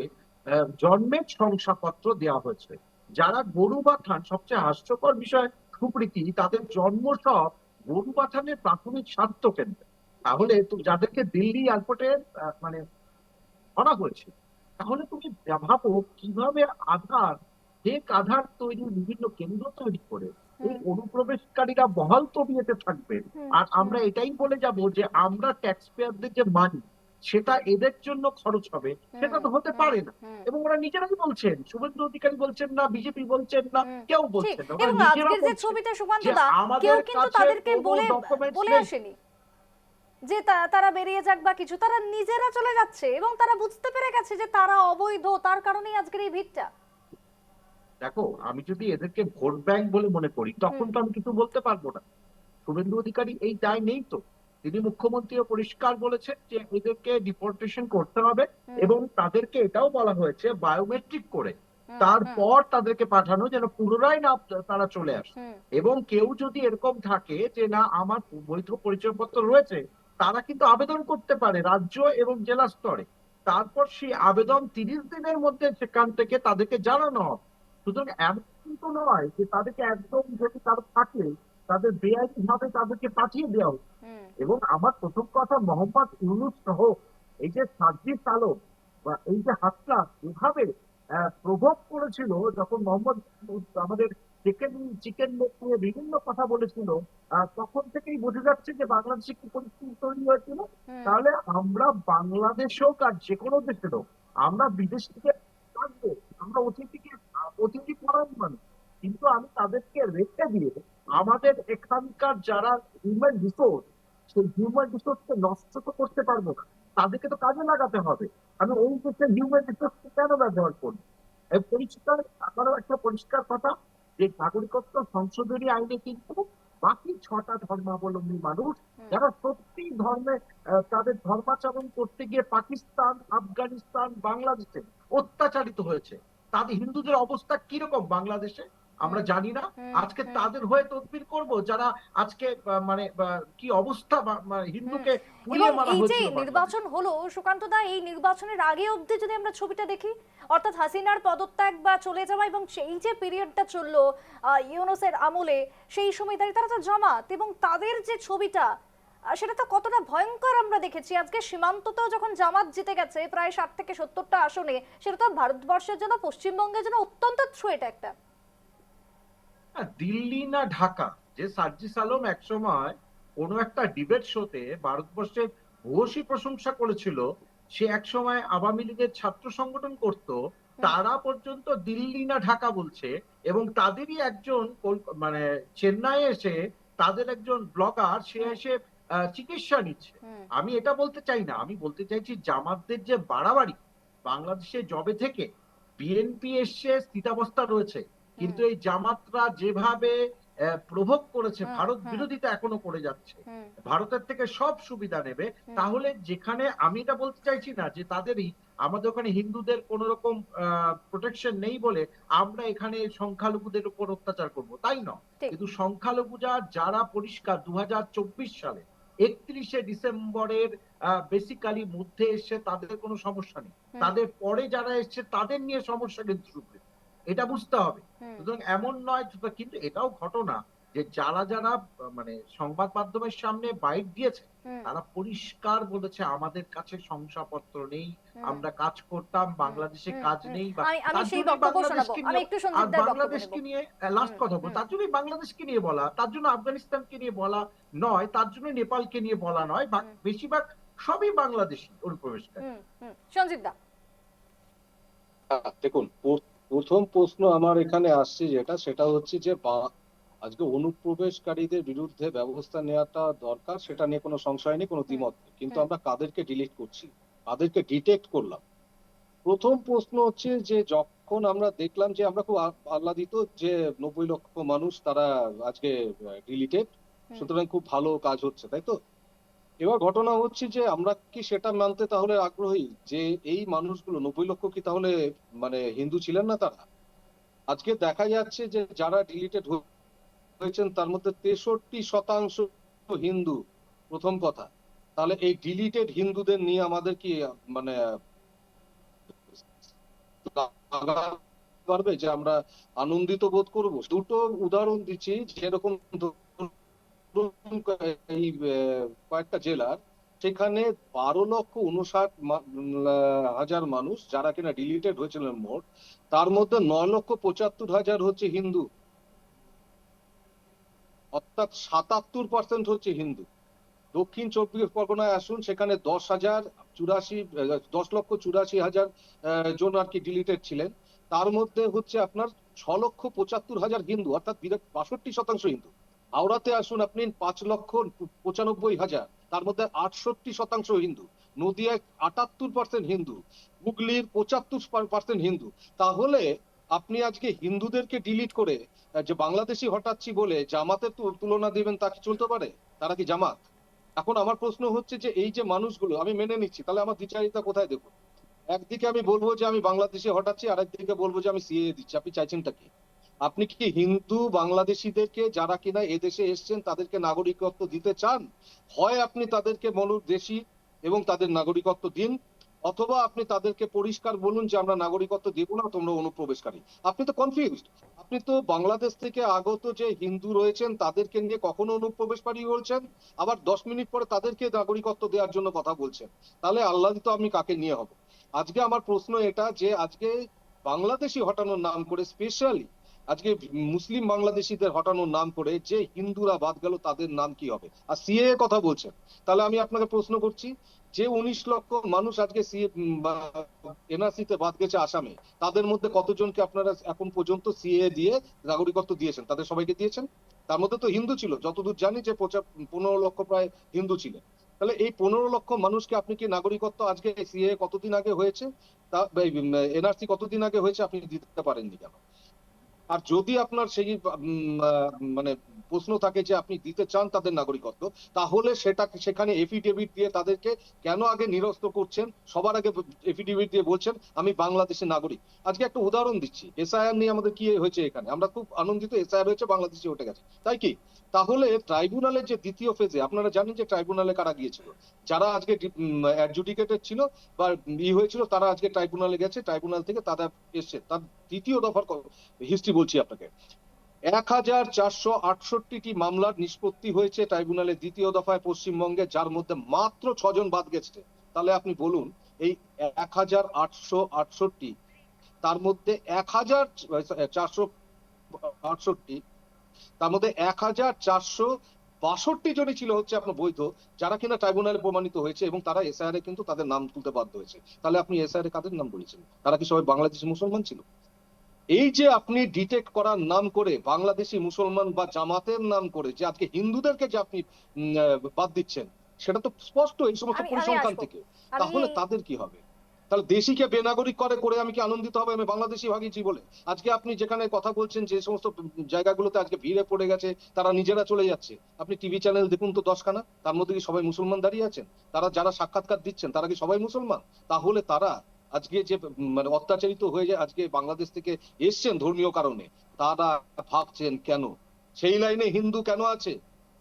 জন্মের শংসাপত্র দেওয়া হয়েছে, যারা গরুবাথান, সবচেয়ে হাস্যকর বিষয় সুপ্রীতি, তাদের জন্ম সব গরুবাথানের প্রাথমিক স্বাস্থ্য কেন্দ্র। তাহলে যাদেরকে দিল্লি এয়ারপোর্টে মানে ধরা হয়েছে, তাহলে তুমি ভাবো কিভাবে আধার তৈরি বিভিন্ন কেন্দ্র তৈরি করে এই অনুপ্রবেশকারীরা বহাল তবিয়তে থাকবে, আর আমরা এটাই বলে যাব যে আমরা ট্যাক্স পেয়ারদের যে মানি সেটা এদের জন্য খরচ হবে, সেটা তো হতে পারে না। এবং ওরা নিজেরাই বলছেন, শুভেন্দু অধিকারী বলছেন না, বিজেপি বলছেন না, কেউ বলছেন না, এবং আজকের যে ছবিটা সুকান্ত দা, কেউ কিন্তু তাদেরকে বলে আসেনি যে তারা বেরিয়ে যাক বা কিছু, তারা নিজেরা চলে যাচ্ছে এবং তারা বুঝতে পেরে গেছে যে তারা অবৈধ, তার কারণেই আজকের এই ভিড়টা। দেখো, আমি যদি এদেরকে ভোট ব্যাংক বলে মনে করি তখন তো আমি কিছু বলতে পারবো না। শুভেন্দু অধিকারী এই দায় নেই তো, তিনি মুখ্যমন্ত্রীও পরিষ্কার বলেছেন যে এদেরকে ডিপোর্টেশন করতে হবে এবং তাদেরকে এটাও বলা হয়েছে বায়োমেট্রিক করে তারপর তাদেরকে পাঠানো, যেন পুনরায় না তারা চলে আসে। এবং কেউ যদি এরকম থাকে যে না আমার বৈধ পরিচয়পত্র রয়েছে, তারা কিন্তু আবেদন করতে পারে রাজ্য এবং জেলা স্তরে, তারপর সেই আবেদন 30 দিনের মধ্যে সেখান থেকে তাদেরকে জানানো হবে। সুতরাং কিন্তু নয় যে তাদেরকে একদম যদি তারা থাকে তাদের বেআইনি ভাবে তাদেরকে পাঠিয়ে দেওয়া হোক। হুম এবং আমার প্রথম কথা, মোহাম্মদ ইউনূস সহ এই যে সার্জিস আলম বা এই যে হাসনাত এভাবে প্রভোগ করেছিল, যখন মোহাম্মদ আমাদের চিকেন চিকেন নিয়ে বিভিন্ন কথা বলেছিল, তখন থেকেই বোঝা যাচ্ছে যে বাংলাদেশে কি পরিস্থিতি তৈরি হয়েছিল। হুম তাহলে আমরা বাংলাদেশ হোক আর যে কোনো দেশের হোক, আমরা বিদেশ থেকে আসবো, আমরা অতিথি পরায়ণ মানুষ, কিন্তু আমি তাদেরকে রেখে দিয়ে আমাদের এখানকার যারা হিউম্যান রিসোর্স, সেই হিউম্যান রিসোর্সকে নষ্ট তো করতে পারবো না, তাদেরকে তো কাজে লাগাতে হবে। আমি ওই দেশের হিউম্যান রিসোর্সকে কেন ব্যবহার করবো? এই পরিষ্কার, আমারও একটা পরিষ্কার কথা, যে নাগরিকত্ব সংশোধনী আইনে কিন্তু বাকি 6টা ধর্মাবলম্বী মানুষ হুম যারা সত্যি ধর্মে তাদের ধর্মাচরণ করতে গিয়ে পাকিস্তান, আফগানিস্তান, বাংলাদেশে অত্যাচারিত হয়েছে, তাদের হিন্দুদের অবস্থা কিরকম বাংলাদেশে আমরা জানি না। হুম আজকে হুম তাদের হয়ে তদবির করব যারা আজকে মানে কি অবস্থা মানে হিন্দুকে এবং পুড়িয়ে মারা এই যে হয়েছিল বাংলাদেশে। নির্বাচন হলো সুকান্ত দা, এই নির্বাচনের আগে অবধি যদি আমরা ছবিটা দেখি, অর্থাৎ হাসিনার পদত্যাগ বা চলে যাওয়া এবং সেই যে পিরিয়ডটা চললো ইউনূসের আমলে, সেই সময় দাঁড়িয়ে তারা তো জামাত, এবং তাদের যে ছবিটা সেটা তো কতটা ভয়ঙ্কর আমরা দেখেছি। আজকে সীমান্ততেও যখন জামাত জিতে গেছে প্রায় 60 থেকে 70টা আসনে, সেটা তো ভারতবর্ষের জন্য, পশ্চিমবঙ্গের জন্য অত্যন্ত থ্রেট একটা। দিল্লি না ঢাকা, যে সার্জিস আলম একসময় কোনো একটা ডিবেট শোতে ভারতবর্ষের ভূয়সী প্রশংসা করেছিল, সে একসময় আওয়ামী লীগের ছাত্র সংগঠন করত, তারা পর্যন্ত দিল্লি না ঢাকা বলছে। এবং তাদেরই একজন মানে চেন্নাইয়ে এসে তাদের একজন ব্লগার সে এসে চিকিৎসা নিচ্ছে। হুম আমি এটা বলতে চাই না, আমি বলতে চাইছি জামাতদের যে বাড়াবাড়ি, বাংলাদেশে জবে থেকে বিএনপি এসছে স্থিতাবস্থা রয়েছে, কিন্তু এই জামাতরা যেভাবে প্রভোগ করেছে, হুম ভারত হুম বিরোধিতা এখনো করে যাচ্ছে, হুম ভারতের থেকে সব সুবিধা নেবে। হুম তাহলে যেখানে, আমি এটা বলতে চাইছি না যে তাদেরই আমাদের ওখানে হিন্দুদের কোন রকম প্রোটেকশন নেই বলে আমরা এখানে সংখ্যালঘুদের উপর অত্যাচার করব, তাই নয়। ঠিক। কিন্তু সংখ্যালঘুরা যারা পরিষ্কার 2024 সালে 31শে ডিসেম্বরের বেসিক্যালি মধ্যে এসে তাদের কোনো সমস্যা নেই, হুম তাদের পরে যারা এসছে তাদের নিয়ে সমস্যা কিন্তু সুপ্রিম, এটা বুঝতে হবে। হুম সুতরাং এমন নয়, কিন্তু এটাও ঘটনা যে যারা যারা মানে সংবাদ মাধ্যমের সামনে বাইট দিয়েছে, হুম তারা পরিষ্কার বলেছে আমাদের কাছে শংসাপত্র নেই, হুম আমরা কাজ করতাম, বাংলাদেশে হুম কাজ হুম নেই, বা আমি তার সেই জন্য বক্তব্য শোনাবো, বাংলাদেশকে আমি নিয়ে, একটু আর সঞ্জীবদার বক্তব্য নেব। বাংলাদেশকে নিয়ে লাস্ট হুম কথা বলবো, হুম তার জন্য বাংলাদেশকে নিয়ে বলা, তার জন্য আফগানিস্তানকে নিয়ে বলা নয়, তার জন্য নেপালকে নিয়ে বলা নয়, হুম বেশিরভাগ সবই বাংলাদেশি অনুপ্রবেশকারী। হুম সঞ্জীব দা। দেখুন, প্রথম প্রশ্ন আমার এখানে আসছে যেটা, সেটা হচ্ছে যে আজকে অনুপ্রবেশকারীদের বিরুদ্ধে ব্যবস্থা নেওয়াটা দরকার, সেটা নিয়ে কোনো সংশয় নেই, কোনো হুম দ্বিমত নেই। কিন্তু হুম আমরা কাদেরকে ডিলিট করছি, কাদেরকে ডিটেক্ট করলাম? প্রথম প্রশ্ন হচ্ছে যে যখন আমরা দেখলাম যে আমরা খুব আহ্লাদিত যে 90 লক্ষ মানুষ তারা আজকে ডিলিটেড, হুম সুতরাং খুব ভালো কাজ হচ্ছে, তাই তো? এবার ঘটনা হচ্ছে যে আমরা কি সেটা মানতে তাহলে আগ্রহী যে এই মানুষগুলো 90 লক্ষ কি তাহলে মানে হিন্দু ছিলেন না তারা? আজকে দেখা যাচ্ছে যে যারা ডিলিটেড হয়েছেন তার মধ্যে 63% হিন্দু। প্রথম কথা, তাহলে এই ডিলিটেড হিন্দুদের নিয়ে আমাদের কি মানে পারবে যে আমরা আনন্দিত বোধ করব? দুটো উদাহরণ দিচ্ছি, যেরকম ধরুন এই কয়েকটা জেলার, সেখানে 12,59,000 মানুষ যারা কিনা ডিলিটেড হয়েছিলেন মোট, তার মধ্যে 9,75,000 হচ্ছে হিন্দু, অর্থাৎ 77% হচ্ছে হিন্দু। দক্ষিণ চব্বিশ পরগনায় আসুন, সেখানে 10,84,000 জন আর কি ডিলিটেড ছিলেন, তার মধ্যে হচ্ছে আপনার 6,75,000 হিন্দু, অর্থাৎ 62% হিন্দু। হাওড়াতে আসুন আপনি, 5,95,000, তার মধ্যে 68% হিন্দু। নদিয়ায় 78% হিন্দু। হুগলির 75% হিন্দু। তাহলে আপনি আজকে হিন্দুদেরকে ডিলিট করে যে বাংলাদেশি হটাচ্ছি বলে জামাতের তুলনা দিবেন, তা কি চলতে পারে? তারা কি জামাত? এখন আমার প্রশ্ন হচ্ছে যে এই যে মানুষগুলো, আমি মেনে নিচ্ছি, তাহলে আমার দ্বিচারিতা কোথায় দেখুন? একদিকে আমি বলবো যে আমি বাংলাদেশে হটাচ্ছি, আর একদিকে বলবো যে আমি সিএএ দিচ্ছি। আপনি চাইছেনটা কি? আপনি কি হিন্দু বাংলাদেশিদেরকে যারা কিনা এদেশে এসছেন তাদেরকে নাগরিকত্ব দিতে চান? হয় আপনি তাদেরকে দেশি এবং তাদের নাগরিকত্ব দিন, অথবা আপনি তাদেরকে পরিষ্কার বলুন যে আমরা নাগরিকত্ব দেব না, তোমরা অনুপ্রবেশকারী। আপনি তো কনফিউজড। আপনি তো বাংলাদেশ থেকে আগত যে হিন্দু রয়েছেন তাদেরকে নিয়ে কখনো অনুপ্রবেশকারী বলছেন, আবার 10 মিনিট পরে তাদেরকে নাগরিকত্ব দেওয়ার জন্য কথা বলছেন। তাহলে আল্লাহ তো আমি কাকে নিয়ে হব? আজকে আমার প্রশ্ন এটা যে আজকে বাংলাদেশি হটানোর নাম করে, স্পেশালি আজকে মুসলিম বাংলাদেশিদের হটানোর নাম করে যে হিন্দুরা বাদ গেল তাদের নাম কি হবে? আর সিএ কথা বলছেন। তাহলে আমি আপনাকে প্রশ্ন করছি, যে 19 লক্ষ মানুষ আজকে এনআরসি তে বাদ গেছে আসামে, তাদের মধ্যে কতজনকে আপনারা এখন পর্যন্ত সিএ দিয়ে নাগরিকত্ব দিয়েছেন? তাদের সবাইকে দিয়েছেন? তার মধ্যে তো হিন্দু ছিল, যতদূর জানি যে 15 লক্ষ প্রায় হিন্দু ছিলেন। তাহলে এই 15 লক্ষ মানুষকে আপনি কি নাগরিকত্ব আজকে সিএ কতদিন আগে হয়েছে, তা এনআরসি কতদিন আগে হয়েছে আপনি দিতে পারেননি কেন? আর যদি আপনার সেই মানে প্রশ্ন থাকে যে আপনি দিতে চান তাদের নাগরিকত্ব, তাহলে সেখানে এফিডেভিট দিয়ে তাদেরকে কেন আগে নিরস্ত করছেন? সবার আগে এফিডেভিট দিয়ে বলছেন আমি বাংলাদেশের নাগরিক। আজকে একটা উদাহরণ দিচ্ছি, এসআইআর নিয়ে আমাদের কি হয়েছে এখানে, আমরা খুব আনন্দিত এসআইআর হয়েছে, বাংলাদেশে উঠে গেছে, তাই কি? তাহলে ট্রাইব্যুনালের যে দ্বিতীয় ফেজে আপনারা জানেন যে ট্রাইব্যুনালে কারা গিয়েছিল? যারা আজকে অ্যাডজুডিকেটেড ছিল বা হয়েছিল, তারা আজকে ট্রাইব্যুনালে গেছে, ট্রাইব্যুনাল থেকে তারা এসছে। তার দ্বিতীয় দফার হিস্ট্রি বলছি আপনাকে। 1468টি মামলার নিষ্পত্তি হয়েছে ট্রাইব্যুনালের দ্বিতীয় দফায় পশ্চিমবঙ্গে, যার মধ্যে মাত্র 6 জন বাদ গেছে। তাহলে আপনি বলুন, এই 1868, তার মধ্যে 1468, তার মধ্যে 1462 জনই ছিল হচ্ছে আপনার বৈধ, যারা কিনা ট্রাইব্যুনালে প্রমাণিত হয়েছে, এবং তারা এসআইআর কিন্তু তাদের নাম তুলতে বাধ্য হয়েছে। তাহলে আপনি এসআইআর কাদের নাম বলেছেন? তারা কি সবাই বাংলাদেশি মুসলমান ছিল? এই যে আপনি ডিটেক্ট করার নাম করে বাংলাদেশি মুসলমান বা জামাতের নাম করে যে আজকে হিন্দুদেরকে যে আপনি বাদ দিচ্ছেন, সেটা তো স্পষ্ট এই সমস্ত আমি পরিসংখ্যান আসবো। থেকে। আমি তাহলে তাদের কি হবে? তাহলে দেশিকে বেনাগরিক করে আমি কি আনন্দিত হবে আমি বাংলাদেশি ভাগিয়েছি বলে? আজকে আপনি যেখানে কথা বলছেন যে সমস্ত জায়গাগুলোতে আজকে ভিড়ে পড়ে গেছে, তারা নিজেরা চলে যাচ্ছে। আপনি টিভি চ্যানেল দেখুন তো 10খানা, তার মধ্যে কি সবাই মুসলমান দাঁড়িয়ে আছেন? তারা যারা সাক্ষাৎকার দিচ্ছেন তারা কি সবাই মুসলমান? তাহলে তারা আজকে যে মানে অত্যাচারিত হয়ে যায় আজকে বাংলাদেশ থেকে এসছেন ধর্মীয় কারণে, তারা ভাবছেন কেন? সেই লাইনে হিন্দু কেন আছে?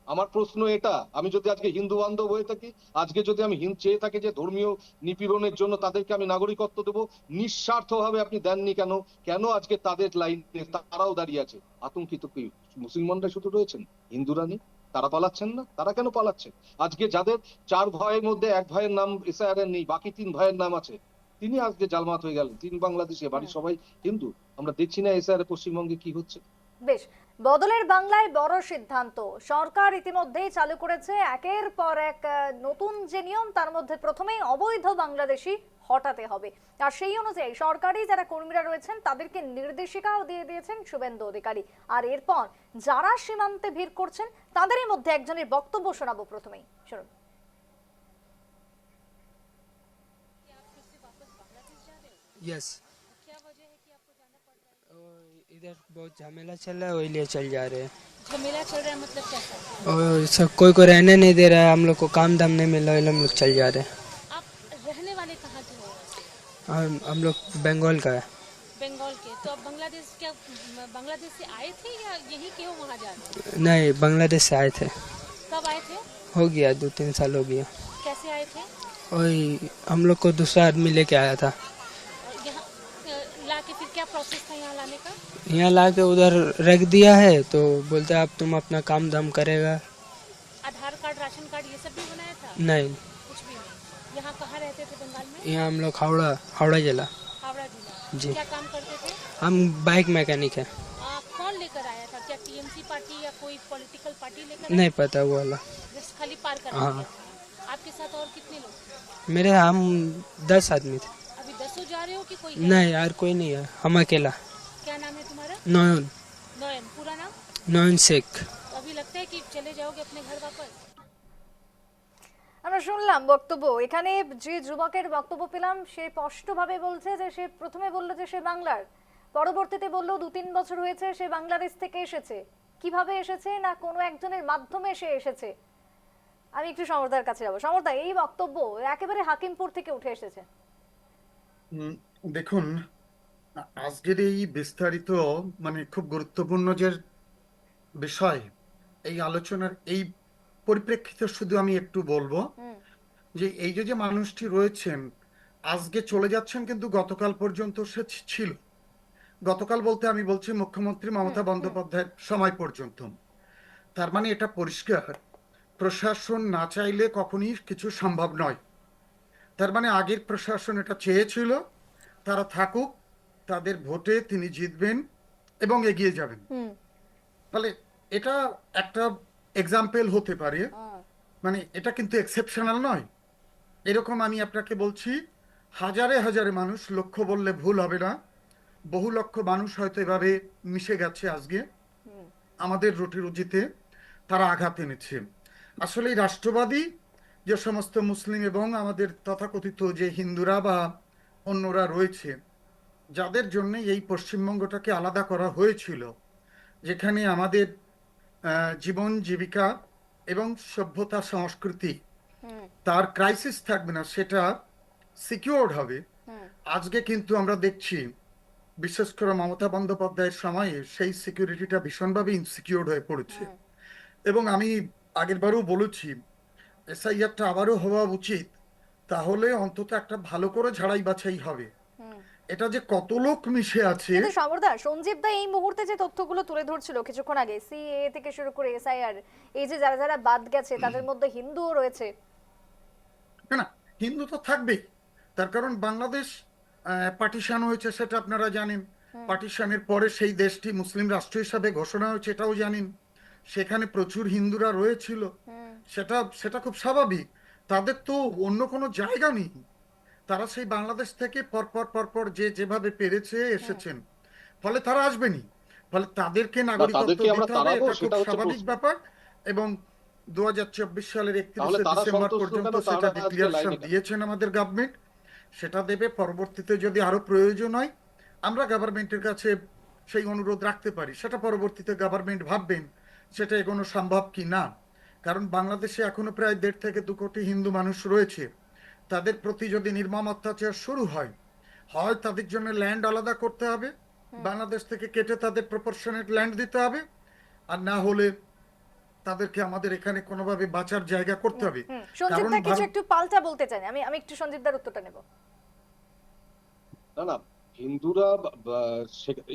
আমার প্রশ্ন এটা। আমি যদি আজকে হিন্দু বান্ধব হয়ে থাকি, আজকে যদি আমি চেয়ে থাকি যে ধর্মীয় নিপীড়নের জন্য তাদেরকে আমি নাগরিকত্ব দেবো, নিঃস্বার্থ ভাবে আপনি দেননি কেন? কেন আজকে তাদের লাইনে তারাও দাঁড়িয়ে আছে? আতঙ্কিত কি মুসলমানরা শুধু রয়েছেন, হিন্দুরা নেই? তারা পালাচ্ছেন না? তারা কেন পালাচ্ছেন? আজকে যাদের 4 ভাইয়ের মধ্যে 1 ভাইয়ের নাম এসআইআর নেই, বাকি 3 ভাইয়ের নাম আছে, তিনি আজকে জালমাত হয়ে গেলেন। 3 বাংলাদেশি, বাড়ির সবাই হিন্দু। আমরা দেখছি না এসআইআর পশ্চিমবঙ্গে কি হচ্ছে? বেশ, বদলের বাংলায় বড় সিদ্ধান্ত সরকার ইতিমধ্যেই চালু করেছে একের পর এক নতুন যে নিয়ম, তার মধ্যে প্রথমেই অবৈধ বাংলাদেশি হটাতে হবে। আর সেই অনুযায়ী সরকারি যারা কর্মীরা রয়েছেন তাদেরকে নির্দেশিকাও দিয়ে দিয়েছেন শুভেন্দু অধিকারী। আর এরপর যারা সীমান্তে ভিড় করছেন তাদেরই মধ্যে একজনের বক্তব্য শোনাবো। প্রথমেই শুনুন। यस। इधर बहुत झमेला चल रहा है, वही लिए चल जा रहे हैं। झमेला चल रहा है मतलब कैसा? और सब कोई को रहने नहीं दे रहा है, हम लोग को काम धाम नहीं मिल रहा है, हम लोग चल जा रहे हैं। आप रहने वाले कहाँ के हो? हम लोग बंगाल का है। बंगाल के। तो आप बांग्लादेश क्या बांग्लादेश से आए थे या यही के हो वहाँ जा रहे हैं? नहीं, बांग्लादेश से आए थे। कब आए थे? हो गया 2-3 साल हो गया। कैसे आए थे? वही हम लोग को दूसरा आदमी लेके आया था। यहाँ ला के फिर क्या प्रोसेस था यहाँ लाने का? यहाँ ला के उधर रख दिया है, तो बोलते अब तुम अपना काम धाम करेगा। आधार कार्ड, राशन कार्ड ये सब भी बनाया था? नहीं, कुछ भी नहीं। यहाँ कहाँ रहते थे बंगाल में? यहाँ हम लोग हावड़ा जिला। हावड़ा जिला। जी। क्या काम करते थे? हम बाइक मैकेनिक है। कौन लेकर आया था? क्या टीएमसी पार्टी या कोई पॉलिटिकल पार्टी लेकर? नहीं पता वो वाला। बस खाली पार कर हाँ। दिया। आपके साथ और कितने लोग? हम 10 आदमी थे। अभी 10 जा रहे हो कि कोई है? नहीं यार, कोई नहीं है, हम अकेला। क्या नाम है तुम्हारा? नॉन नयन। पूरा नाम? नॉन शेख। तो अभी लगता है कि चले जाओगे अपने घर वापस? আমরা শুনলাম বক্তব্য। এখানে যে যুবকের বক্তব্য পেলাম সে স্পষ্টভাবে বলছে যে সে প্রথমে বলল যে সে বাংলার, পরবর্তীতে বলল 2-3 বছর হয়েছে সে বাংলাদেশ থেকে এসেছে। কিভাবে এসেছে? না কোনো একজনের মাধ্যমে সে এসেছে। আমি একটু সমরদার কাছে যাব। সমরদা, এই বক্তব্য একেবারে হাকিমপুর থেকে উঠে এসেছে। দেখুন, আজকের এই বিস্তারিত মানে খুব গুরুত্বপূর্ণ যে বিষয়, এই আলোচনার এই পরিপ্রেক্ষিতে শুধু আমি একটু বলবো যে এই যে মানুষটি রয়েছেন, আজকে চলে যাচ্ছেন, কিন্তু গতকাল পর্যন্ত সে ছিল। গতকাল বলতে আমি বলছি মুখ্যমন্ত্রী মমতা বন্দ্যোপাধ্যায়ের সময় পর্যন্ত। তার মানে এটা পরিষ্কার, প্রশাসন না চাইলে কখনই কিছু সম্ভব নয়। তার মানে আগের প্রশাসন এটা চেয়েছিল, তারা থাকুক, তাদের ভোটে তিনি জিতবেন এবং এগিয়ে যাবেন। হুম। ফলে এটা একটা এক্সাম্পল হতে পারে, মানে এটা কিন্তু এক্সেপশনাল নয়। এরকম আমি আপনাকে বলছি, হাজারে হাজারে মানুষ, লক্ষ বললে ভুল হবে না, বহু লক্ষ মানুষ হয়তো এভাবে মিশে গেছে আজকে আমাদের রুটি রুজিতে, তারা আঘাত এনেছে। আসলে এই রাষ্ট্রবাদী যে সমস্ত মুসলিম এবং আমাদের তথাকথিত যে হিন্দুরা বা অন্যরা রয়েছে, যাদের জন্য এই পশ্চিমবঙ্গটাকে আলাদা করা হয়েছিল, যেখানে আমাদের জীবন জীবিকা এবং সভ্যতা সংস্কৃতি তার ক্রাইসিস থাকবে না, সেটা সিকিউরড হবে। আজকে কিন্তু আমরা দেখছি, বিশেষ করে মমতা বন্দ্যোপাধ্যায়ের সময়ে সেই সিকিউরিটিটা ভীষণভাবে ইনসিকিউর হয়ে পড়েছে। এবং আমি আগেরবারও বলেছি, এসআইআরটা আবারও হওয়া উচিত, তাহলে অন্তত একটা ভালো করে ঝাড়াই বাছাই হবে। এটা যে কত লোক মিশে আছে। কিন্তু সমরদা, সঞ্জীব দা এই মুহূর্তে যে তথ্যগুলো তুলে ধরছিল কিছুক্ষণ আগে, সিএএ থেকে শুরু করে এসআইআর, এই যে যারা যারা বাদ গেছে তাদের মধ্যে হিন্দুও রয়েছে। না না, হিন্দু তো থাকবেই, তার কারণ বাংলাদেশ পার্টিশন হয়েছে, সেটা আপনারা জানেন। পার্টিশনের পরে সেই দেশটি মুসলিম রাষ্ট্র হিসাবে ঘোষণা হয়েছে, এটাও জানেন। সেখানে প্রচুর হিন্দুরা রয়েছিল, সেটা সেটা খুব স্বাভাবিক। তাদের তো অন্য কোনো জায়গা নেই, তারা সেই বাংলাদেশ থেকে পরপর পরপর যে যেভাবে পেরেছে এসেছেন, ফলে তারা আসবেনি। ফলে তাদেরকে নাগরিকত্ব তাদেরকে আমরা দিতে হবে, তাড়াবো, এটা খুব সেটা হচ্ছে স্বাভাবিক প্রশ্ন। ব্যাপার। এবং 2024 সালের তাহলে 31শে তারা ডিসেম্বর সন্তুষ্ট পর্যন্ত কেন? সেটা তারা আজকে ডিক্লিয়ারেশন লাইনে কেন? দিয়েছেন আমাদের গভর্নমেন্ট, সেটা দেবে। পরবর্তীতে যদি আরো প্রয়োজন হয়, আমরা গভর্নমেন্টের কাছে সেই অনুরোধ রাখতে পারি। সেটা পরবর্তীতে গভর্নমেন্ট ভাববেন সেটা এগোনো সম্ভব কি না। কারণ বাংলাদেশে এখনো প্রায় 1.5 থেকে 2 কোটি হিন্দু মানুষ রয়েছে। তাদের প্রতি যদি নির্মম অত্যাচার শুরু হয়, হয় তাদের জন্য ল্যান্ড আলাদা করতে হবে, বাংলাদেশ থেকে কেটে তাদের প্রপোর্শনেট ল্যান্ড দিতে হবে, আর না হলে তাদেরকে আমাদের এখানে কোনোভাবে বাঁচার জায়গা করতে হবে। সঞ্জীব কারণ দা কিছু ভারত, একটু পাল্টা বলতে চাই, আমি আমি একটু সঞ্জীব দার উত্তরটা নেব। না না, হিন্দুরা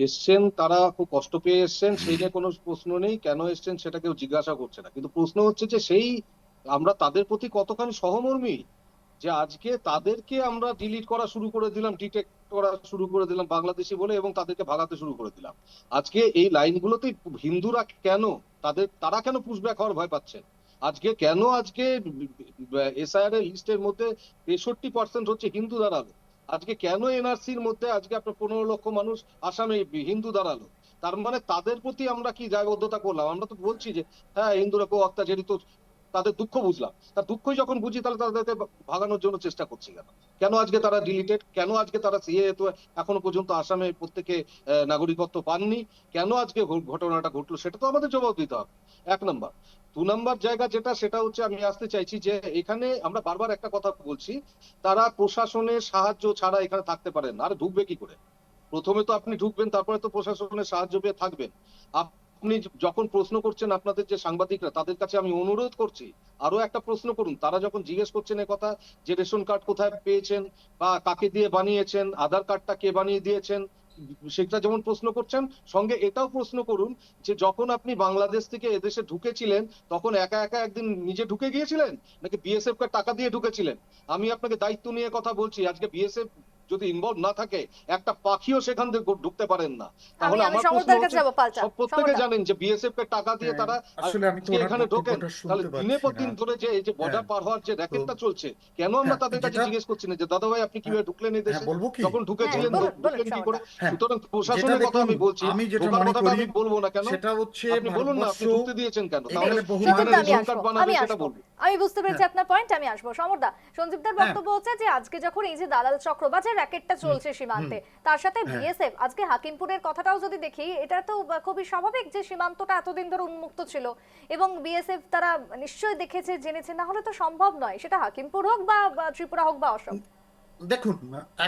এসছেন, তারা খুব কষ্ট পেয়ে এসছেন, সেই নিয়ে কোনো প্রশ্ন নেই। কেন এসছেন সেটা কেউ জিজ্ঞাসা করছে না, কিন্তু প্রশ্ন হচ্ছে যে সেই আমরা তাদের প্রতি কতখানি সহমর্মী, যে আজকে তাদেরকে আমরা ডিলিট করা শুরু করে দিলাম, ডিটেক্ট করা শুরু করে দিলাম বাংলাদেশি বলে, এবং তাদেরকে ভাগাতে শুরু করে দিলাম। আজকে এই লাইনগুলোতে হিন্দুরা কেন, তারা কেন পুশব্যাক হওয়ার ভয় পাচ্ছেন? আজকে কেন আজকে এসআইআর এর লিস্টের মধ্যে 63% হচ্ছে হিন্দু দাঁড়ালো? আজকে কেন এনআরসির মধ্যে আজকে আপনার 15 লক্ষ মানুষ আসামে হিন্দু দাঁড়ালো? তার মানে তাদের প্রতি আমরা কি দায়বদ্ধতা করলাম? আমরা তো বলছি যে হ্যাঁ, হিন্দুরা কেউ অত্যাচারিত, তাদের দুঃখ বুঝলাম। তার দুঃখই যখন বুঝি, তাহলে তাদেরকে ভাগানোর জন্য চেষ্টা করছি কেন? কেন আজকে তারা ডিলিটেড? কেন আজকে তারা সিএএ তো এখনো পর্যন্ত আসামে প্রত্যেকে নাগরিকত্ব পাননি? কেন আজকে ঘটনাটা ঘটলো, সেটা তো আমাদের জবাব দিতে হবে। 1 নাম্বার। 2 নাম্বার জায়গা যেটা, সেটা হচ্ছে আমি আসতে চাইছি যে এখানে আমরা বারবার একটা কথা বলছি, তারা প্রশাসনের সাহায্য ছাড়া এখানে থাকতে পারেন না। আর ঢুকবে কি করে? প্রথমে তো আপনি ঢুকবেন, তারপরে তো প্রশাসনের সাহায্য পেয়ে থাকবেন। আপনি যখন প্রশ্ন করছেন, আপনাদের যে সাংবাদিকরা, তাদের কাছে আমি অনুরোধ করছি আরো একটা প্রশ্ন করুন। তারা যখন জিজ্ঞেস করছেন কথা, যে রেশন কার্ড কোথায় পেয়েছেন বা কাকে দিয়ে বানিয়েছেন, আধার কার্ডটা কে বানিয়ে দিয়েছেন, সেটা যেমন প্রশ্ন করছেন, সঙ্গে এটাও প্রশ্ন করুন যে যখন আপনি বাংলাদেশ থেকে এদেশে ঢুকেছিলেন, তখন একা একা একদিন নিজে ঢুকে গিয়েছিলেন, নাকি বিএসএফ কে টাকা দিয়ে ঢুকেছিলেন? আমি আপনাকে দায়িত্ব নিয়ে কথা বলছি, আজকে বিএসএফ যদি ইনভলভ না থাকে, একটা পাখিও সেখান থেকে ঢুকতে পারেন না। তাহলে আমি আমার প্রশ্ন সমরদার কাছে হচ্ছে, যাবো পাল্টা। সব প্রত্যেকে সমরদা, জানেন যে বিএসএফ কে টাকা দিয়ে তারা আসলে আমি তো আজকে ওনার এখানে ঢোকেন, বক্তব্যটা তাহলে শুনতে দিনে পর পাচ্ছি দিন না। ধরে যে এই যে বর্ডার পার হওয়ার যে র্যাকেটটা চলছে, কেন আমরা তাদের কাছে যেটা, জিজ্ঞেস করছি না যে দাদা ভাই আপনি কিভাবে ঢুকলেন এই দেশে? বলবো কি, যখন ঢুকেছিলেন বলুন, বলুন, ঢুকলেন কি করে? হ্যাঁ, সুতরাং যেটা প্রশাসনের কথা দেখুন, আমি বলছি, আমি যেটা ঢোকার মনে কথাটা করি আমি বলবো না কেন? সেটা হচ্ছে আপনি বলুন না, আপনি ভারতবর্ষ, ঢুকতে দিয়েছেন কেন? তাহলে এখানে বহু সঞ্জীব দা, আমি রেশন কার্ড আসবো, বানাবে আমি সেটা আসবো। বলবো। আমি বুঝতে পেরেছি আপনার পয়েন্ট, আমি আসবো। সমরদা, সঞ্জীবদার হ্যাঁ। বক্তব্য হচ্ছে যে আজকে যখন এই যে দালাল চক্র বা যে র্যাকেটটা চলছে সীমান্তে, তার সাথে হ্যাঁ। বিএসএফ, আজকে হাকিমপুরের কথাটাও যদি দেখি, এটা তো খুবই স্বাভাবিক যে সীমান্তটা এতদিন ধরে উন্মুক্ত ছিল এবং বিএসএফ তারা নিশ্চয়ই দেখেছে, জেনেছে, না হলে তো সম্ভব নয়, সেটা হাকিমপুর হোক বা ত্রিপুরা হোক বা অসম। দেখুন,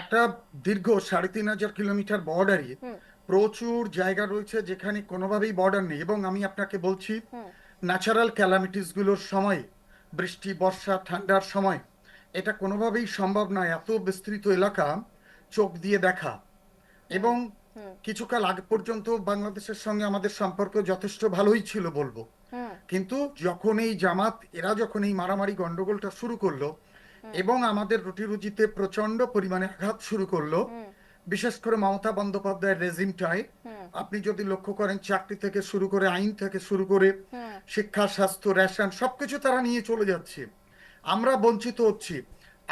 একটা দীর্ঘ 3,500 কিলোমিটার বর্ডারে প্রচুর জায়গা রয়েছে যেখানে কোনোভাবেই বর্ডার নেই। এবং আমি আপনাকে বলছি, ন্যাচারাল ক্যালামিটিস গুলোর সময়, বৃষ্টি, বর্ষা, ঠান্ডার সময় এটা কোনোভাবেই সম্ভব নয় এত বিস্তৃত এলাকা চোখ দিয়ে দেখা। এবং হুম কিছুকাল আগে পর্যন্ত বাংলাদেশের সঙ্গে আমাদের সম্পর্ক যথেষ্ট ভালোই ছিল বলবো, হুম কিন্তু যখন এই জামাত এরা যখন এই মারামারি গন্ডগোলটা শুরু করলো এবং আমাদের রুটি রুজিতে প্রচন্ড পরিমাণে আঘাত শুরু করলো, হুম বিশেষ করে মমতা বন্দ্যোপাধ্যায়ের রেজিমটায় হুম আপনি যদি লক্ষ্য করেন চাকরি থেকে শুরু করে আইন থেকে শুরু করে হুম শিক্ষা, স্বাস্থ্য, রেশন সবকিছু তারা নিয়ে চলে যাচ্ছে, আমরা বঞ্চিত হচ্ছি।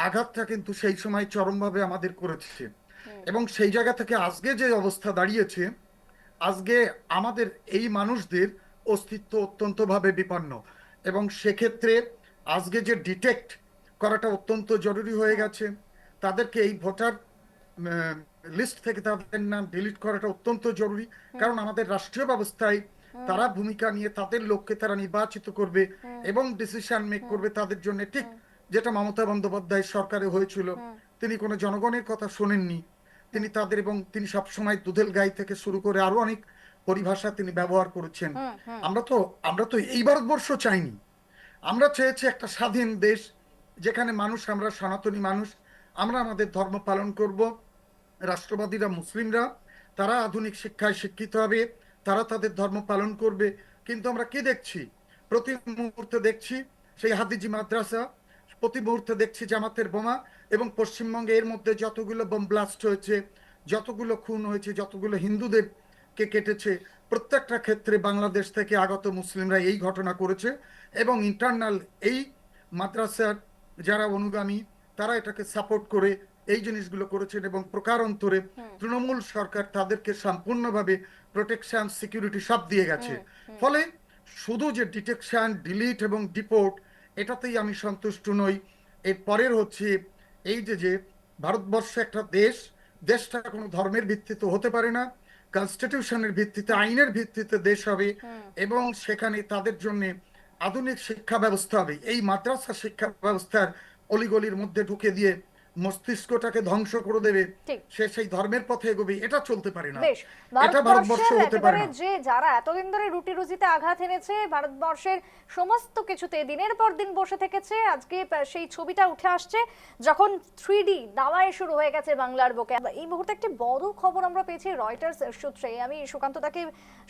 আঘাতটা কিন্তু সেই সময় চরমভাবে আমাদের করেছে। এবং সেই জায়গা থেকে আজকে যে অবস্থা দাঁড়িয়েছে, আজকে আমাদের এই মানুষদের অস্তিত্ব অত্যন্তভাবে বিপন্ন। এবং সেক্ষেত্রে আজকে যে ডিটেক্ট করাটা অত্যন্ত জরুরি হয়ে গেছে, তাদেরকে এই ভোটার লিস্ট থেকে তাদের নাম ডিলিট করাটা অত্যন্ত জরুরি। কারণ আমাদের রাষ্ট্রীয় ব্যবস্থায় তারা ভূমিকা নিয়ে তাদের লোককে তারা নির্বাচিত করবে এবং ডিসিশন মেক করবে তাদের জন্য, ঠিক যেটা মমতা বন্দ্যোপাধ্যায় সরকারে হয়েছিল। তিনি কোনো জনগণের কথা শোনেননি, তিনি তাদের, এবং তিনি সবসময় দুধেল গাই থেকে শুরু করে আরো অনেক পরিভাষা তিনি ব্যবহার করেছেন। আমরা তো এই ভারতবর্ষ চাইনি, আমরা চেয়েছি একটা স্বাধীন দেশ যেখানে মানুষ, আমরা সনাতনী মানুষ, আমরা আমাদের ধর্ম পালন করব। রাষ্ট্রবাদীরা, মুসলিমরা, তারা আধুনিক শিক্ষায় শিক্ষিত হবে, তারা তাদের ধর্ম পালন করবে। কিন্তু আমরা কি দেখছি? প্রতি মুহূর্তে দেখছি সেই হাদিজি মাদ্রাসা, প্রতি মুহূর্তে দেখছি জামাতের বোমা, এবং পশ্চিমবঙ্গে এর মধ্যে যতগুলো বোম ব্লাস্ট হয়েছে, যতগুলো খুন হয়েছে, যতগুলো হিন্দুদেরকে কেটেছে, প্রত্যেকটা ক্ষেত্রে বাংলাদেশ থেকে আগত মুসলিমরা এই ঘটনা করেছে। এবং ইন্টারনাল এই মাদ্রাসার যারা অনুগামী, তারা এটাকে সাপোর্ট করে এই জিনিসগুলো করেছেন। এবং প্রকারান্তরে তৃণমূল সরকার তাদেরকে সম্পূর্ণভাবে প্রোটেকশন, সিকিউরিটি সব দিয়ে গেছে। ফলে শুধু যে ডিটেকশন, ডিলিট এবং ডিপোর্ট, এটাতেই আমি সন্তুষ্ট নই। এর পরের হচ্ছে এই যে ভারতবর্ষ একটা দেশ, দেশটা কোনো ধর্মের ভিত্তিতে হতে পারে না, কনস্টিটিউশনের ভিত্তিতে, আইনের ভিত্তিতে দেশ হবে। এবং সেখানে তাদের জন্য আধুনিক শিক্ষা ব্যবস্থা হবে। এই মাদ্রাসা শিক্ষা ব্যবস্থার অলিগলির মধ্যে ঢুকে দিয়ে মস্তিষ্কটাকে ধ্বংস করে দেবে, ঠিক। সে সেই ধর্মের পথে এগোবে, এটা চলতে পারে না। বেশ, এটা ভারতবর্ষ ভারতবর্ষের হতে পারে একেবারে না। যে যারা এতদিন ধরে রুটি রুজিতে আঘাত এনেছে, ভারতবর্ষের সমস্ত কিছুতে দিনের পর দিন বসে থেকেছে, আজকে সেই ছবিটা উঠে আসছে যখন 3D দাওয়াই শুরু হয়ে গেছে বাংলার বুকে। এই মুহূর্তে একটি বড় খবর আমরা পেয়েছি রয়টার্স সূত্রে। আমি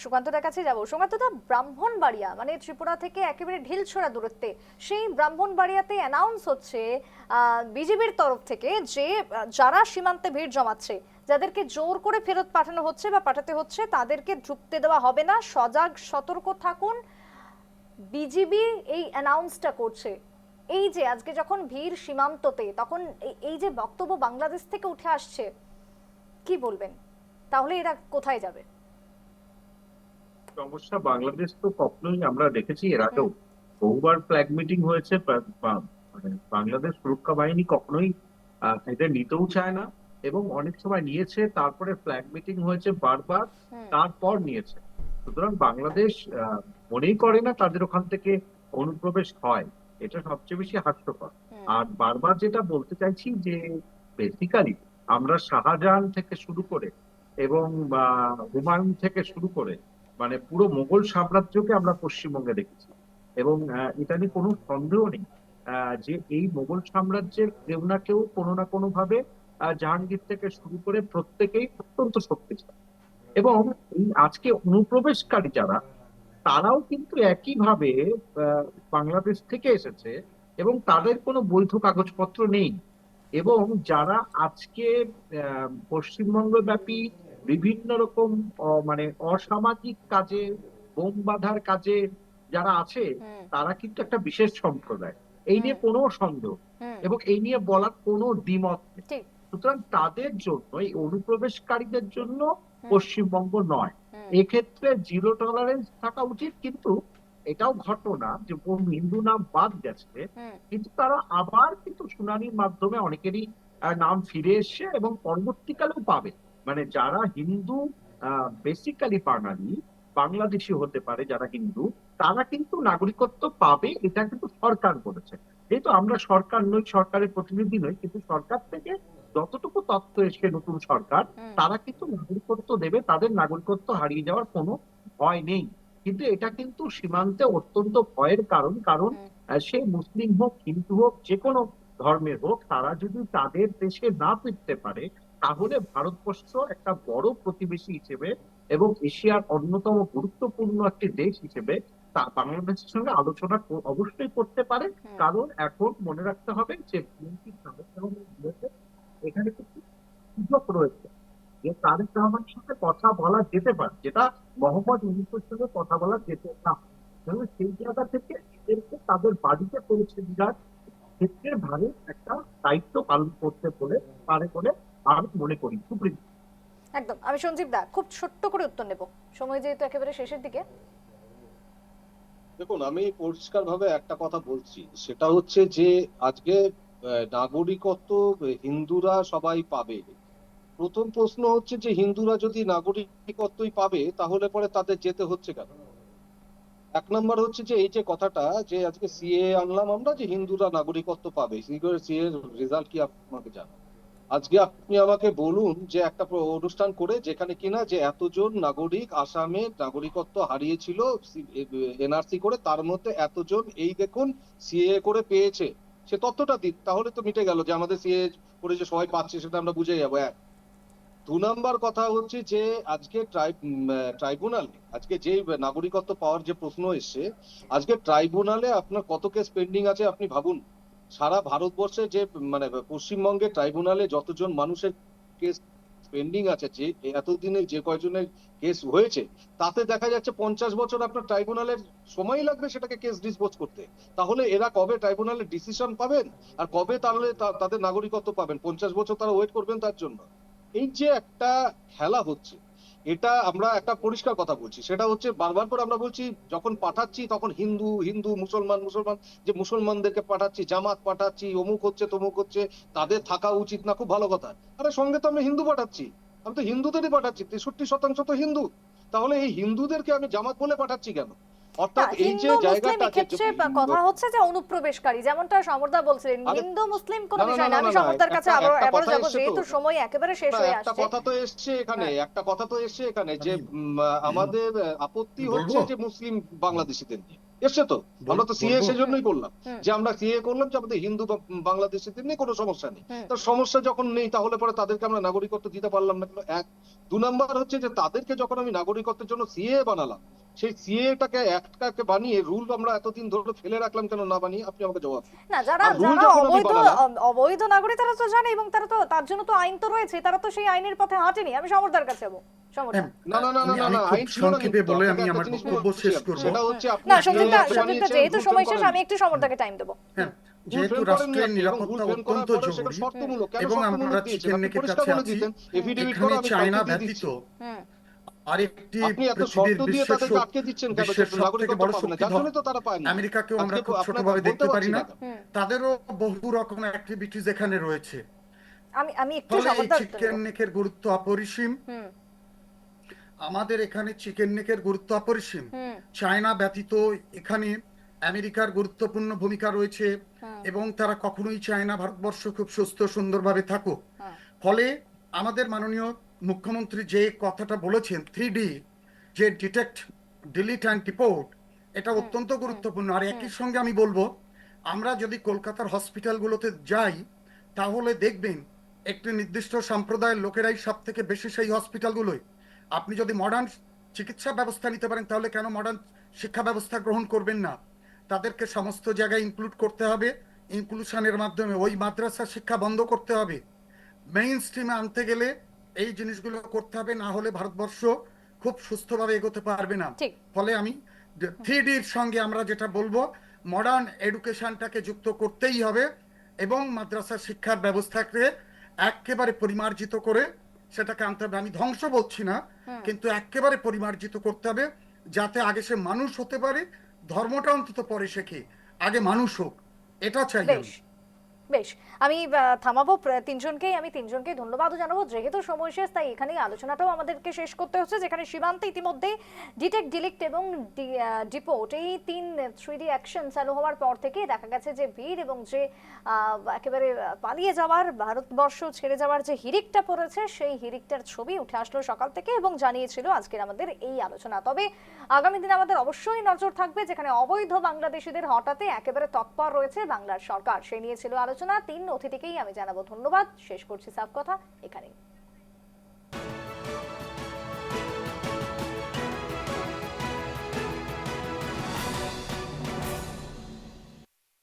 সুকান্তদার কাছে যাব। সুকান্তদা, ব্রাহ্মণবাড়িয়া মানে ত্রিপুরা থেকে একেবারে ঢিলছোড়া দূরত্বে, সেই ব্রাহ্মণবাড়িয়াতে অ্যানাউন্স হচ্ছে বিজেপির তরফ থেকে যে যারা সীমান্তে ভিড় জমাচ্ছে, যাদেরকে জোর করে ফেরত পাঠানো হচ্ছে বা পাঠাতে হচ্ছে, তাদেরকে ঢুকতে দেওয়া হবে না, সজাগ সতর্ক থাকুন। বিজিবি এই অ্যানাউন্সটা করছে। এই যে আজকে যখন ভিড় সীমান্ততে, তখন এই যে বক্তব্য বাংলাদেশ থেকে উঠে আসছে, কি বলবেন? তাহলে এরা কোথায় যাবে? সমস্যা বাংলাদেশ তো কখনোই, আমরা দেখেছি এর আগেও বহুবার ফ্ল্যাগ মিটিং হয়েছে, মানে বাংলাদেশ সুরক্ষা বাহিনী কখনোই এটা নিতেও চায় না, এবং অনেক সময় নিয়েছে, তারপরে ফ্ল্যাগ মিটিং হয়েছে বারবার, তারপর নিয়েছে। সুতরাং বাংলাদেশ মনেই করে না তাদের ওখান থেকে অনুপ্রবেশ হয়, এটা সবচেয়ে বেশি হাস্যকর। আর বারবার যেটা বলতে চাইছি যে বেসিক্যালি আমরা শাহজাহান থেকে শুরু করে এবং হুমায়ুন থেকে শুরু করে মানে পুরো মোগল সাম্রাজ্যকে আমরা পশ্চিমবঙ্গে দেখেছি। এবং এটা নিয়ে কোনো সন্দেহ নেই যে এই মোগল সাম্রাজ্যের কেউ না কেউ কোনো না কোনো ভাবে জাহাঙ্গীর থেকে শুরু করে প্রত্যেকেই অত্যন্ত শক্তিশালী। এবং এই আজকে অনুপ্রবেশকারী যারা, তারাও কিন্তু একইভাবে বাংলাদেশ থেকে এসেছে এবং তাদের কোনো বৈধ কাগজপত্র নেই। এবং যারা আজকে পশ্চিমবঙ্গ ব্যাপী বিভিন্ন রকম মানে অসামাজিক কাজে, বোম বাঁধার কাজে যারা আছে, তারা কিন্তু একটা বিশেষ সম্প্রদায়, এই নিয়ে কোনো সন্দেহ এবং এই নিয়ে বলার কোনো দ্বিমত নেই। ঠিক। সুতরাং তাদের জন্য, এই অনুপ্রবেশকারীদের জন্য পশ্চিমবঙ্গ নয়, এক্ষেত্রে জিরো টলারেন্স থাকা উচিত। কিন্তু এটাও ঘটনা যে বহু হিন্দু নাম বাদ গেছে, কিন্তু তারা আবার কিন্তু শুনানির মাধ্যমে অনেকেরই নাম ফিরে এসছে এবং পরবর্তীকালেও পাবে। মানে যারা হিন্দু, বেসিক্যালি বাঙালি, বাংলাদেশি হতে পারে যারা হিন্দু, তারা কিন্তু নাগরিকত্ব পাবে, এটা কিন্তু সরকার বলেছে। যেহেতু আমরা সরকার নই, সরকারের প্রতিনিধি নই, কিন্তু সরকার থেকে যতটুকু তথ্য এসে নতুন সরকার, তারা কিন্তু নাগরিকত্ব দেবে, তাদের নাগরিকত্ব হারিয়ে যাওয়ার কোনো ভয় নেই। কিন্তু এটা কিন্তু সীমান্তে অত্যন্ত ভয়ের কারণ, কারণ সে মুসলিম হোক, হিন্দু হোক, যে কোনো ধর্মের হোক, তারা যদি তাদের দেশে না ফিরতে পারে, তাহলে ভারতবর্ষ একটা বড় প্রতিবেশী হিসেবে এবং এশিয়ার অন্যতম গুরুত্বপূর্ণ একটি দেশ হিসেবে তা বাংলাদেশের সঙ্গে আলোচনা অবশ্যই করতে পারে। কারণ এখন মনে রাখতে হবে যে বিএনপি এখানে কিছু সুযোগ রয়েছে যে তারেক রহমানের সাথে কথা বলা যেতে পারে, যেটা মোহাম্মদ ইউনূসের সঙ্গে কথা বলা যেত না। তাহলে সেই জায়গা থেকে এদেরকে তাদের বাড়িতে পৌঁছে দেওয়ার ক্ষেত্রে ভারত একটা দায়িত্ব পালন করতে পারে বলে আমি মনে করি। সুপ্রিম। একদম। আমি সঞ্জীব দা খুব ছোট্ট করে উত্তর নেব, সময় যেহেতু একেবারে শেষের দিকে। দেখুন, আমি পরিষ্কারভাবে একটা কথা বলছি, সেটা হচ্ছে যে আজকে নাগরিকত্ব হিন্দুরা সবাই পাবে। প্রথম প্রশ্ন হচ্ছে যে হিন্দুরা যদি নাগরিকত্বই পাবে তাহলে পরে তাদের যেতে হচ্ছে কেন? এক নম্বর হচ্ছে যে এই যে কথাটা যে আজকে সিএ আনলাম আমরা যে হিন্দুরা নাগরিকত্ব পাবে, সিএ এর রেজাল্ট কি আপনাকে জানা? আজকে আপনি আমাকে বলুন যে একটা অনুষ্ঠান করে যেখানে কিনা যে এতজন নাগরিক আসামে নাগরিকত্ব হারিয়েছিল এনআরসি করে, তার মধ্যে এতজন এই দেখুন সিএ করে পেয়েছে, সে তথ্যটা দিক, তাহলে তো মিটে গেল যে আমাদের সিএ করে যে সবাই পাচ্ছে সেটা আমরা বুঝে যাবো। এক। দু নম্বর কথা হচ্ছে যে আজকে ট্রাইব্যুনালে আজকে যে নাগরিকত্ব পাওয়ার যে প্রশ্ন এসছে, আজকে ট্রাইব্যুনালে আপনার কত কেস পেন্ডিং আছে আপনি ভাবুন। সারা ভারতবর্ষে যে মানে পশ্চিমবঙ্গে ট্রাইব্যুনালে যতজন মানুষের কেস পেন্ডিং আছে, যে এতদিনে যে কয়জনের কেস হয়েছে, তাতে দেখা যাচ্ছে 50 বছর আপনার ট্রাইব্যুনালের সময় লাগবে সেটাকে কেস ডিসপোজ করতে। তাহলে এরা কবে ট্রাইব্যুনালে ডিসিশন পাবেন আর কবে তাহলে তাদের নাগরিকত্ব পাবেন? 50 বছর তারা ওয়েট করবেন তার জন্য? এই যে একটা খেলা হচ্ছে, এটা আমরা একটা পরিষ্কার কথা বলছি, সেটা হচ্ছে বারবার করে আমরা বলছি যখন পাঠাচ্ছি তখন হিন্দু হিন্দু, মুসলমান মুসলমান, যে মুসলমানদেরকে পাঠাচ্ছি, জামাত পাঠাচ্ছি, অমুক হচ্ছে তমুক হচ্ছে, তাদের থাকা উচিত না, খুব ভালো কথা। আরে সঙ্গে তো আমি হিন্দু পাঠাচ্ছি, আমি তো হিন্দুদেরই পাঠাচ্ছি, 63% তো হিন্দু। তাহলে এই হিন্দুদেরকে আমি জামাত বলে পাঠাচ্ছি কেন? অর্থাৎ এই যে হিন্দু মুসলিম জায়গাটা এক্ষেত্রে কথা হচ্ছে যে অনুপ্রবেশকারী, যেমনটা সমরদা বলছিলেন, হিন্দু মুসলিম কোনো বিষয় না। আমি সমরদার কাছে আবার যাব, যেহেতু সময় একেবারে শেষ হয়ে আসছে। একটা কথা তো এসছে এখানে যে আমাদের আপত্তি হচ্ছে যে মুসলিম বাংলাদেশিদের নিয়ে এসছে। তো আমরা তো সিএ সেজন্যই করলাম যে আমরা সিএ করলাম যে আমাদের হিন্দু বাংলাদেশিদের নিয়ে কোনো সমস্যা নেই। তো সমস্যা যখন নেই তাহলে পরে তাদেরকে আমরা নাগরিকত্ব দিতে পারলাম না কেন? এক। দু নম্বর হচ্ছে যে তাদেরকে যখন আমি নাগরিকত্বের জন্য সিএ বানালাম, সেই সিএটাকে একটাকে বানিয়ে রুল আমরা এতদিন ধরে ফেলে রাখলাম কেন না বানিয়ে? আপনি আমাকে জবাব দিন। না, যারা অবৈধ নাগরিক তারা তো জানে এবং তারা তো তার জন্য তো আইন তো রয়েছে, তারা তো সেই আইনের পথে হাঁটেনি। আমি সমরদার কাছে যাবো। যেহেতু সময় শেষ, আমি একটু সমরদাকে টাইম দেবো। যেহেতু রাষ্ট্রের নিরাপত্তা অত্যন্ত জরুরি এবং আমরা চিকেন নেকের কাছে আছি, এখানে চায়না ব্যতীত আরেকটি পৃথিবীর বিশ্বের সবথেকে বড় শক্তি আমেরিকাকেও আমরা খুব ছোটভাবে দেখতে পারি না। তাদেরও বহু রকম অ্যাক্টিভিটিস এখানে রয়েছে। আমি একটু সমরদার চিকেন নেকের গুরুত্ব অপরিসীম। আমাদের এখানে চিকেন নেকের গুরুত্ব অপরিসীম। চায়না ব্যতীত এখানে আমেরিকার গুরুত্বপূর্ণ ভূমিকা রয়েছে এবং তারা কখনোই চায় না ভারতবর্ষ খুব সুস্থ সুন্দরভাবে থাকুক। ফলে আমাদের মাননীয় মুখ্যমন্ত্রী যে কথাটা বলেছেন 3D, যে ডিটেক্ট, ডিলিট অ্যান্ড ডিপোর্ট, এটা অত্যন্ত গুরুত্বপূর্ণ। আর একই সঙ্গে আমি বলবো, আমরা যদি কলকাতার হসপিটালগুলোতে যাই তাহলে দেখবেন একটি নির্দিষ্ট সম্প্রদায়ের লোকেরাই সব থেকে বেশি সেই হসপিটালগুলোয়। আপনি যদি মডার্ন চিকিৎসা ব্যবস্থা নিতে পারেন তাহলে কেন মডার্ন শিক্ষা ব্যবস্থা গ্রহণ করবেন না? তাদেরকে সমস্ত জায়গায় ইনক্লুড করতে হবে। ইনক্লুশনের মাধ্যমে ওই মাদ্রাসা শিক্ষা বন্ধ করতে হবে। মেইন স্ট্রিমে আনতে গেলে এই জিনিসগুলো করতে হবে, না হলে ভারতবর্ষ খুব সুস্থভাবে এগোতে পারবে না। ফলে আমি 3Dর সঙ্গে আমরা যেটা বলবো, মডার্ন এডুকেশনটাকে যুক্ত করতেই হবে এবং মাদ্রাসা শিক্ষার ব্যবস্থাকে একেবারে পরিমার্জিত করে সেটাকে আনতে হবে। আমি ধ্বংস বলছি না, কিন্তু একেবারে পরিমার্জিত করতে হবে, যাতে আগে সে মানুষ হতে পারে, ধর্মটা অন্তত পরে শেখে, আগে মানুষ হোক, এটা চাই। বেশ, আমি থামাবো তিনজনকেই। আমি তিনজনকেই ধন্যবাদও জানাবো। যেহেতু সময় শেষ, তাই এখানেই আলোচনাটাও আমাদেরকে শেষ করতে হচ্ছে। যেখানে সীমান্তে ইতিমধ্যে ডিটেক্ট, ডিলিক্ট এবং ডিপোর্ট এই 3D অ্যাকশন চালু হওয়ার পর থেকে দেখা গেছে যে ভিড় এবং যে একেবারে পালিয়ে যাওয়ার, ভারতবর্ষ ছেড়ে যাওয়ার যে হিড়িকটা পড়েছে, সেই হিড়িকটার ছবি উঠে আসলো সকাল থেকে এবং জানিয়েছিল আজকের আমাদের এই আলোচনা। তবে আগামী দিনে আমাদের অবশ্যই নজর থাকবে, যেখানে অবৈধ বাংলাদেশিদের হটাতে একেবারে তৎপর রয়েছে বাংলার সরকার। সেই নিয়ে ছিল আলোচনা। আলোচনা। 3 অতিথিকেই আমি জানাবো ধন্যবাদ। শেষ করছি সাফ কথা এখানেই।